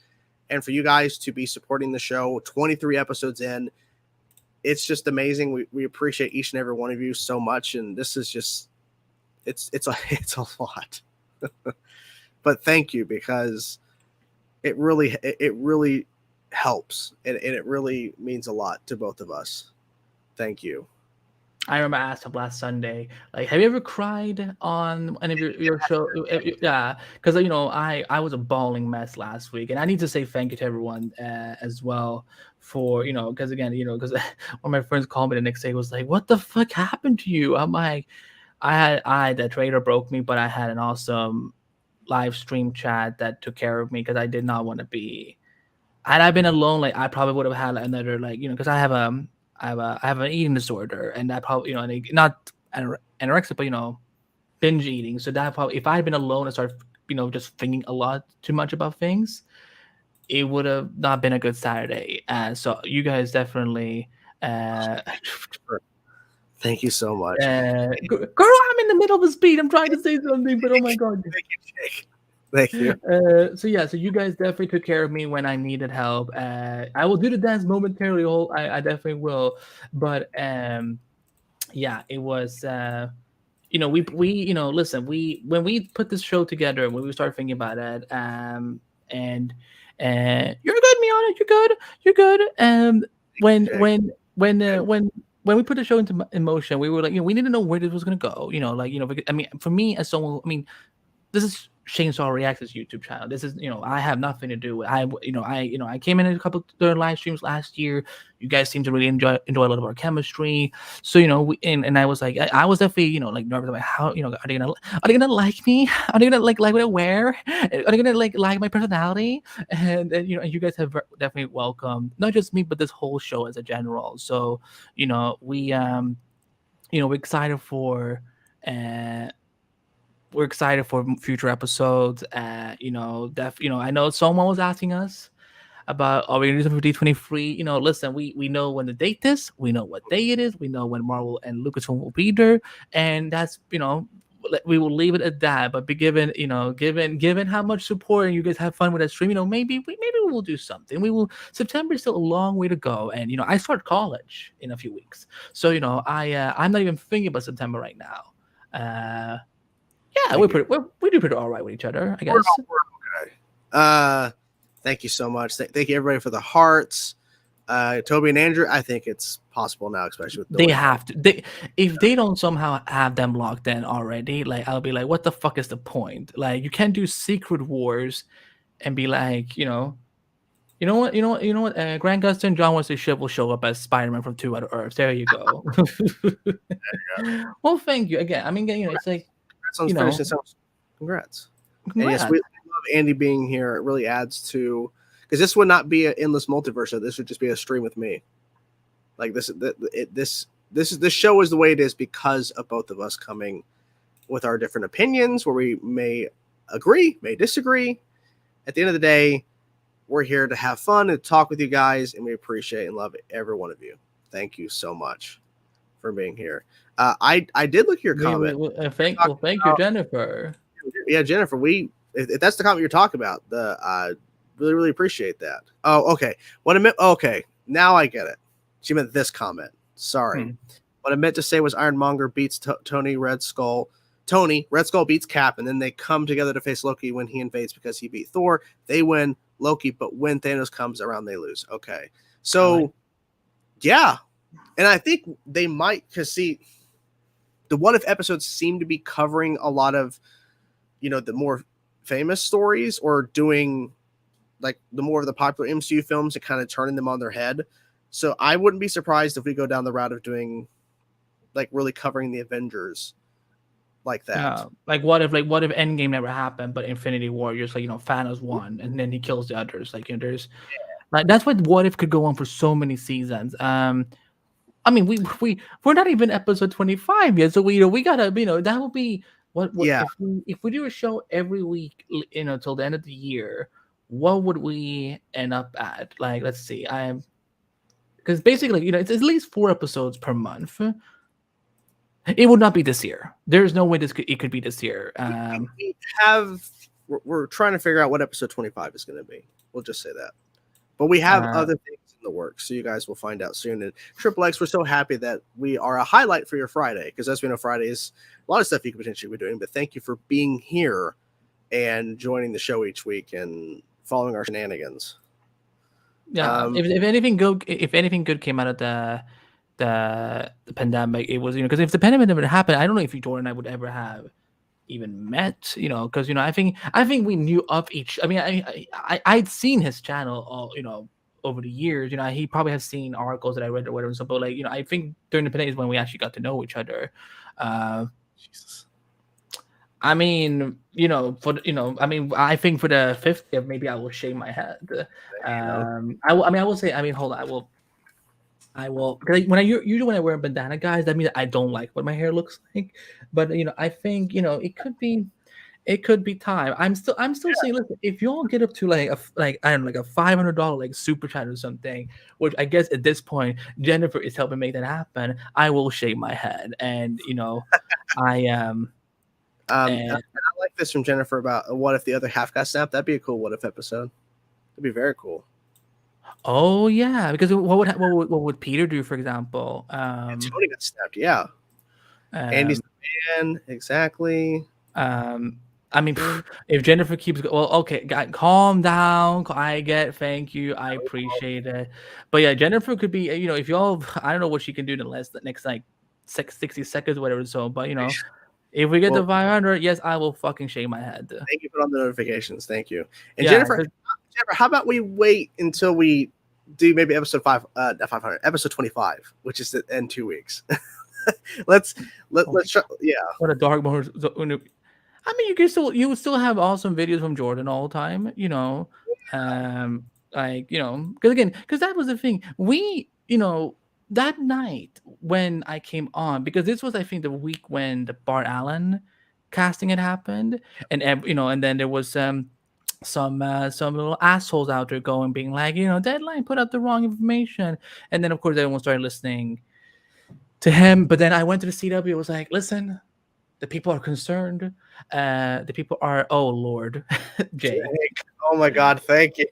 And for you guys to be supporting the show 23 episodes in, it's just amazing. We appreciate each and every one of you so much. And this is just, it's a lot, but thank you, because it really helps. And it really means a lot to both of us. Thank you. I remember I asked him last Sunday, like, have you ever cried on any of your show? Yeah, because I was a bawling mess last week, and I need to say thank you to everyone as well for because again because one of my friends called me the next day, was like, what the fuck happened to you? I'm like, the trader broke me, but I had an awesome live stream chat that took care of me, because I did not want to be. Had I been alone, like, I probably would have had another, like, because I have an eating disorder, and that probably not anorexic, but binge eating. So that probably, if I had been alone and started just thinking a lot too much about things, it would have not been a good Saturday. So you guys definitely. Thank you so much. Girl, I'm in the middle of a speech. I'm trying to say something, but oh my god. Thank you. So you guys definitely took care of me when I needed help. I will do the dance momentarily. I definitely will. But yeah, it was. We listen. When we put this show together, when we started thinking about it, and you're good, Miana. You're good. When we put the show in motion, we were like, we need to know where this was gonna go. Because, I mean, for me as someone, this is Chainsaw Reacts' YouTube channel. This is, I have nothing to do with. I came in a couple of their live streams last year. You guys seem to really enjoy a lot of our chemistry. So and I was like, I was definitely like nervous about how are they gonna like me? Are they gonna like what I wear? Are they gonna like my personality? And you guys have definitely welcomed not just me but this whole show as a general. So we're excited for. We're excited for future episodes. I know someone was asking us about, are we going to do something for D23? Listen, we know when the date is, we know what day it is, we know when Marvel and Lucasfilm will be there, and that's we will leave it at that. But given how much support and you guys have fun with that stream, maybe we will do something. We will. September is still a long way to go, and I start college in a few weeks, so I'm not even thinking about September right now. Yeah, we do pretty all right with each other, I guess. We're okay. Thank you so much. Thank you everybody for the hearts. Toby and Andrew, I think it's possible now, especially with they have to. If they don't somehow have them locked in already, like, I'll be like, what the fuck is the point? Like, you can't do Secret Wars and be like, you know what? Grant Gustin, John Wesley Shipp will show up as Spider-Man from 2 Other Earths. There you go. There you go. Well, thank you again. I mean, it's like. Congrats. And yes, we love Andy being here. It really adds to, because this would not be an endless multiverse. So this would just be a stream with me. Like this show is the way it is because of both of us coming with our different opinions, where we may agree, may disagree. At the end of the day, we're here to have fun and talk with you guys, and we appreciate and love every one of you. Thank you so much for being here. I did look at your comment. Thank you, Jennifer. Yeah, Jennifer. If that's the comment you're talking about, really appreciate that. Oh, okay. What I meant. Okay, now I get it. She meant this comment. Sorry. What I meant to say was Ironmonger beats Tony Red Skull. Tony Red Skull beats Cap, and then they come together to face Loki when he invades because he beat Thor. They win Loki, but when Thanos comes around, they lose. Okay, so yeah. And I think they might, because see, the What If episodes seem to be covering a lot of, the more famous stories, or doing like the more of the popular MCU films and kind of turning them on their head. So I wouldn't be surprised if we go down the route of doing like really covering the Avengers like that. Yeah, like what if Endgame never happened, but Infinity War, just like Thanos won, and then he kills the others. Like there's like that's what if could go on for so many seasons. I mean, we're not even episode 25 yet, so we gotta that would be what Yeah. if we do a show every week, till the end of the year, what would we end up at? Like, let's see, because basically it's at least 4 episodes per month. It would not be this year. There's no way it could be this year. We're trying to figure out what episode 25 is going to be. We'll just say that. But we have other things in the works, so you guys will find out soon. And Triple X, we're so happy that we are a highlight for your Friday, because as we know, Friday is a lot of stuff you could potentially be doing. But thank you for being here and joining the show each week and following our shenanigans. Yeah, if anything good came out of the pandemic, it was because if the pandemic never happened, I don't know if Jordan and I would ever have even met, because I think we knew of each. I mean, I'd seen his channel all over the years. He probably has seen articles that I read or whatever. So, but I think during the pandemic is when we actually got to know each other. Jesus. I mean, I think for the 50th, maybe I will shave my head. I will say, hold on, I will, because usually when I wear a bandana, guys, that means I don't like what my hair looks like. But I think it could be time. I'm still saying, listen, if you all get up to like a $500 like super chat or something, which I guess at this point Jennifer is helping make that happen, I will shave my head. And I am. I like this from Jennifer about what if the other half got snapped. That'd be a cool what if episode. It'd be very cool. Oh yeah, because what would Peter do, for example? Tony got snapped. Yeah, Andy's the man. Exactly. I mean, if Jennifer keeps okay, calm down. Thank you, I appreciate it. But yeah, Jennifer could be, if y'all, I don't know what she can do in the next like 60 seconds or whatever. So, but if we get to 500, yes, I will fucking shake my head. Thank you for all the notifications. Thank you. And Jennifer, how about we wait until we do maybe episode 500, episode 25, which is in 2 weeks. let's try, yeah. What a dark moment. I mean, you would still have awesome videos from Jordan all the time, because that was the thing. We, that night when I came on, because this was, I think, the week when the Bart Allen casting had happened, and and then there was some little assholes out there being like, Deadline put out the wrong information, and then of course everyone started listening to him. But then I went to the CW, was like, listen, the people are concerned. The people are, oh Lord, Jake. Oh my God, thank you.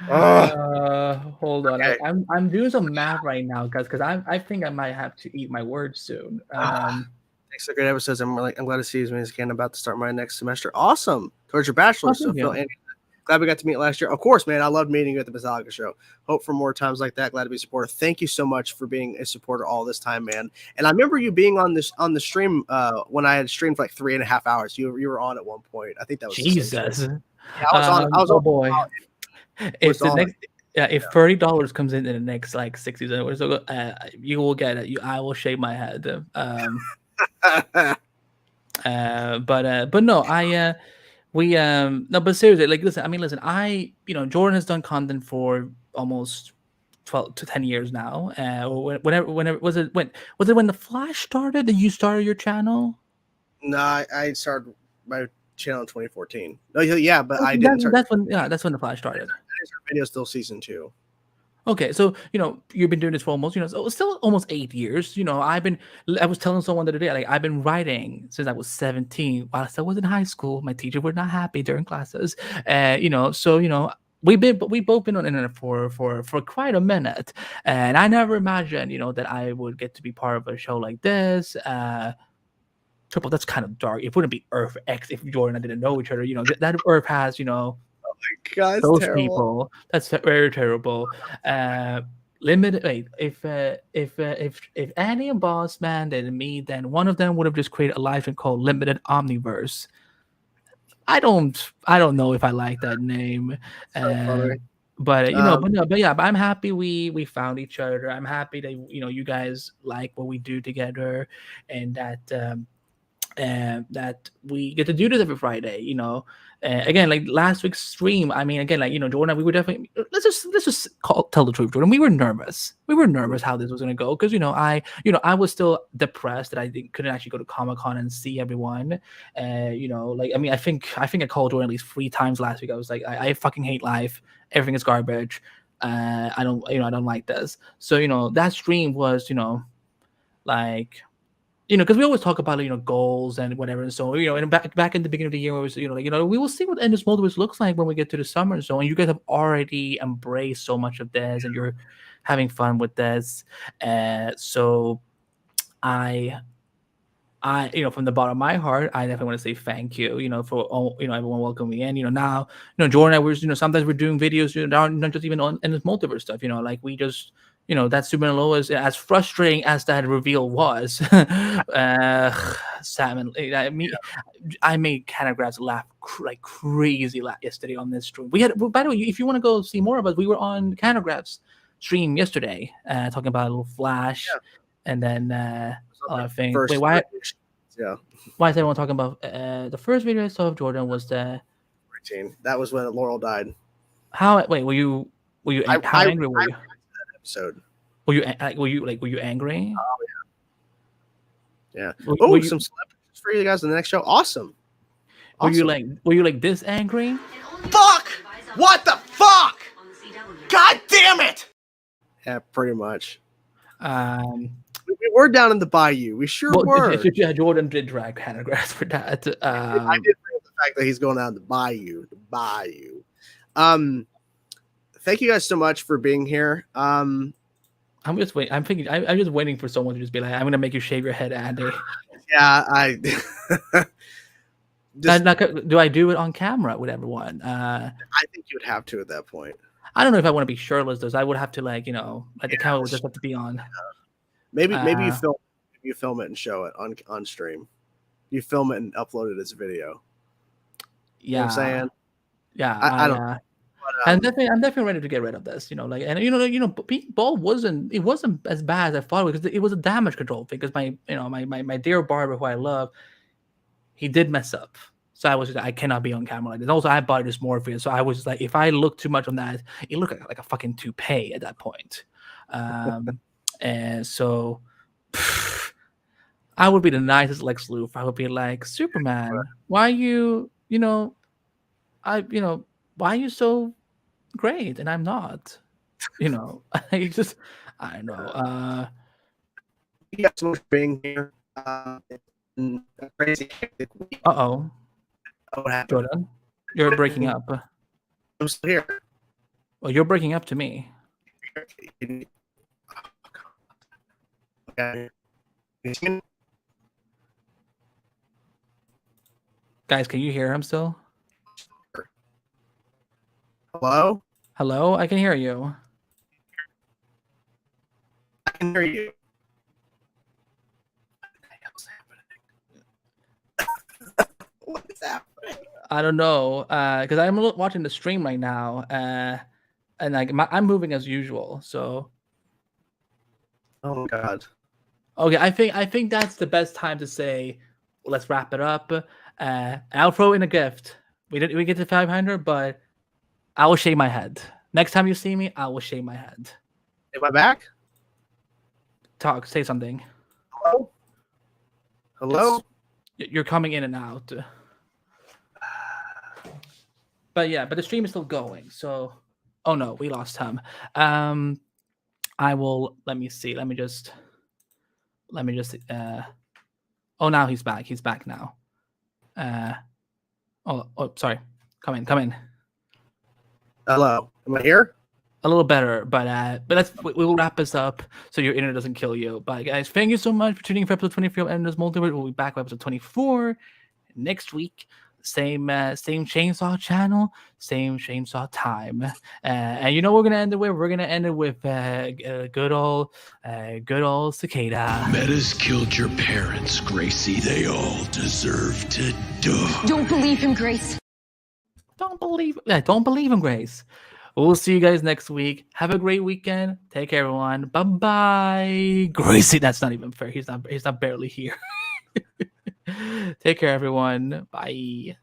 Hold on, okay. I'm doing some math right now, guys, because I think I might have to eat my words soon. Thanks for great episodes. I'm glad to see you as many as I can. I'm about to start my next semester. Awesome. Towards your bachelor's. So Phil, Andy, glad we got to meet last year. Of course, man. I loved meeting you at the Metallica show. Hope for more times like that. Glad to be a supporter. Thank you so much for being a supporter all this time, man. And I remember you being on the stream when I had streamed for like 3.5 hours. You were on at one point. I think that was Jesus. Yeah, I was on. Oh boy. If the next, if $30 comes in the next like 60 seconds, you will get it. I will shave my head. But no, but seriously, like, listen, Jordan has done content for almost 12 to 10 years now. Whenever was it when the Flash started that you started your channel? No, I started my channel in 2014. No, yeah, but I didn't start. That's when the Flash started. Video still season 2. Okay, so you've been doing this for almost still almost 8 years. I was telling someone the other day, like, I've been writing since I was 17. While I still was in high school, my teacher were not happy during classes. So we've both been on the internet for quite a minute, and I never imagined that I would get to be part of a show like this. Triple, that's kind of dark. It wouldn't be Earth X if Jordan and I didn't know each other. That Earth has God, those terrible. People. That's very terrible. Limited. Wait, if Annie and Boss Man and me, then one of them would have just created a live stream called Limited Omniverse. I don't know if I like that name. So funny. But you know, but I'm happy we found each other. I'm happy that you guys like what we do together, and that we get to do this every Friday. Again, like last week's stream. I mean, again, like Jordan, we were definitely let's just tell the truth, Jordan. We were nervous. We were nervous how this was gonna go because I was still depressed that I couldn't actually go to Comic-Con and see everyone. Like I mean, I think I called Jordan at least 3 times last week. I was like, I fucking hate life. Everything is garbage. I don't like this. So that stream was like. Because we always talk about goals and whatever, and so and back in the beginning of the year, it was we will see what Endless Multiverse looks like when we get to the summer, and so. And you guys have already embraced so much of this, and you're having fun with this, so I from the bottom of my heart, I definitely want to say thank you, for everyone welcoming me in. Now, Jordan and I were, sometimes we're doing videos, not just even on Endless Multiverse stuff, like we just. That Superman Lois, as frustrating as that reveal was, Sam and I made Canagraphs laugh like crazy yesterday on this stream. We had, by the way, if you want to go see more of us, we were on Canagraphs stream yesterday, talking about a little Flash, and then a lot of things. Wait, why? Yeah. Why is everyone talking about the first video I saw of Jordan was the routine? That was when Laurel died. How? Wait, were you? How angry were you? Episode. Were you angry? Oh yeah. Oh, some celebrities for you guys in the next show. Awesome. Were you like this angry? Fuck! What the fuck? God damn it! Yeah, pretty much. We were down in the bayou. We sure were. Yeah, Jordan did drag Canagraphs for that. I did bring up the fact that he's going down the bayou. Thank you guys so much for being here. I'm just waiting. I'm just waiting for someone to just be like, "I'm gonna make you shave your head, Andy." Yeah, do I do it on camera with everyone? I think you would have to at that point. I don't know if I want to be shirtless. Though, I would have to the camera would just have to be on. Maybe you film it and show it on stream. You film it and upload it as a video. Yeah, you know what I'm saying. Yeah, I don't know. I'm definitely ready to get rid of this. Being bald wasn't as bad as I thought because it was a damage control thing. Because my dear barber who I love, he did mess up. So I was I cannot be on camera like this. Also, I bought dysmorphia, so I was like, if I look too much on that, it looked like a fucking toupee at that point. And so I would be the nicest Lex Luthor. I would be like, Superman, why are you why are you so great and I'm not? I don't know. You got so much being here. Crazy hectic week. Uh-oh. What happened? Jordan, you're breaking up. I'm still here. Well, you're breaking up to me. Okay. Guys, can you hear him still? Hello? Hello? I can hear you. I can hear you. What is happening? I don't know, because I'm watching the stream right now, and I'm moving as usual. So, oh my god. Okay, I think that's the best time to say, let's wrap it up. I'll throw in a gift. We get to 500, but I will shave my head. Next time you see me, I will shave my head. Am I back? Say something. Hello? Hello? You're coming in and out. But yeah, but the stream is still going. So, oh no, we lost him. I will. Let me see. Let me just. Oh, now he's back. He's back now. Oh, sorry. Come in. Hello. Am I here? A little better, but we will wrap this up so your internet doesn't kill you. But guys, thank you so much for tuning in for episode 23 of Endless Multiverse. We'll be back with episode 24 next week. Same chainsaw channel, same chainsaw time. And you know what we're gonna end it with? We're gonna end it with good old Cicada. Metas killed your parents, Gracie. They all deserve to die. Don't believe him, Grace. Don't believe him, Grace. We'll see you guys next week. Have a great weekend. Take care, everyone. Bye bye. Gracie, that's not even fair. He's not barely here. Take care, everyone. Bye.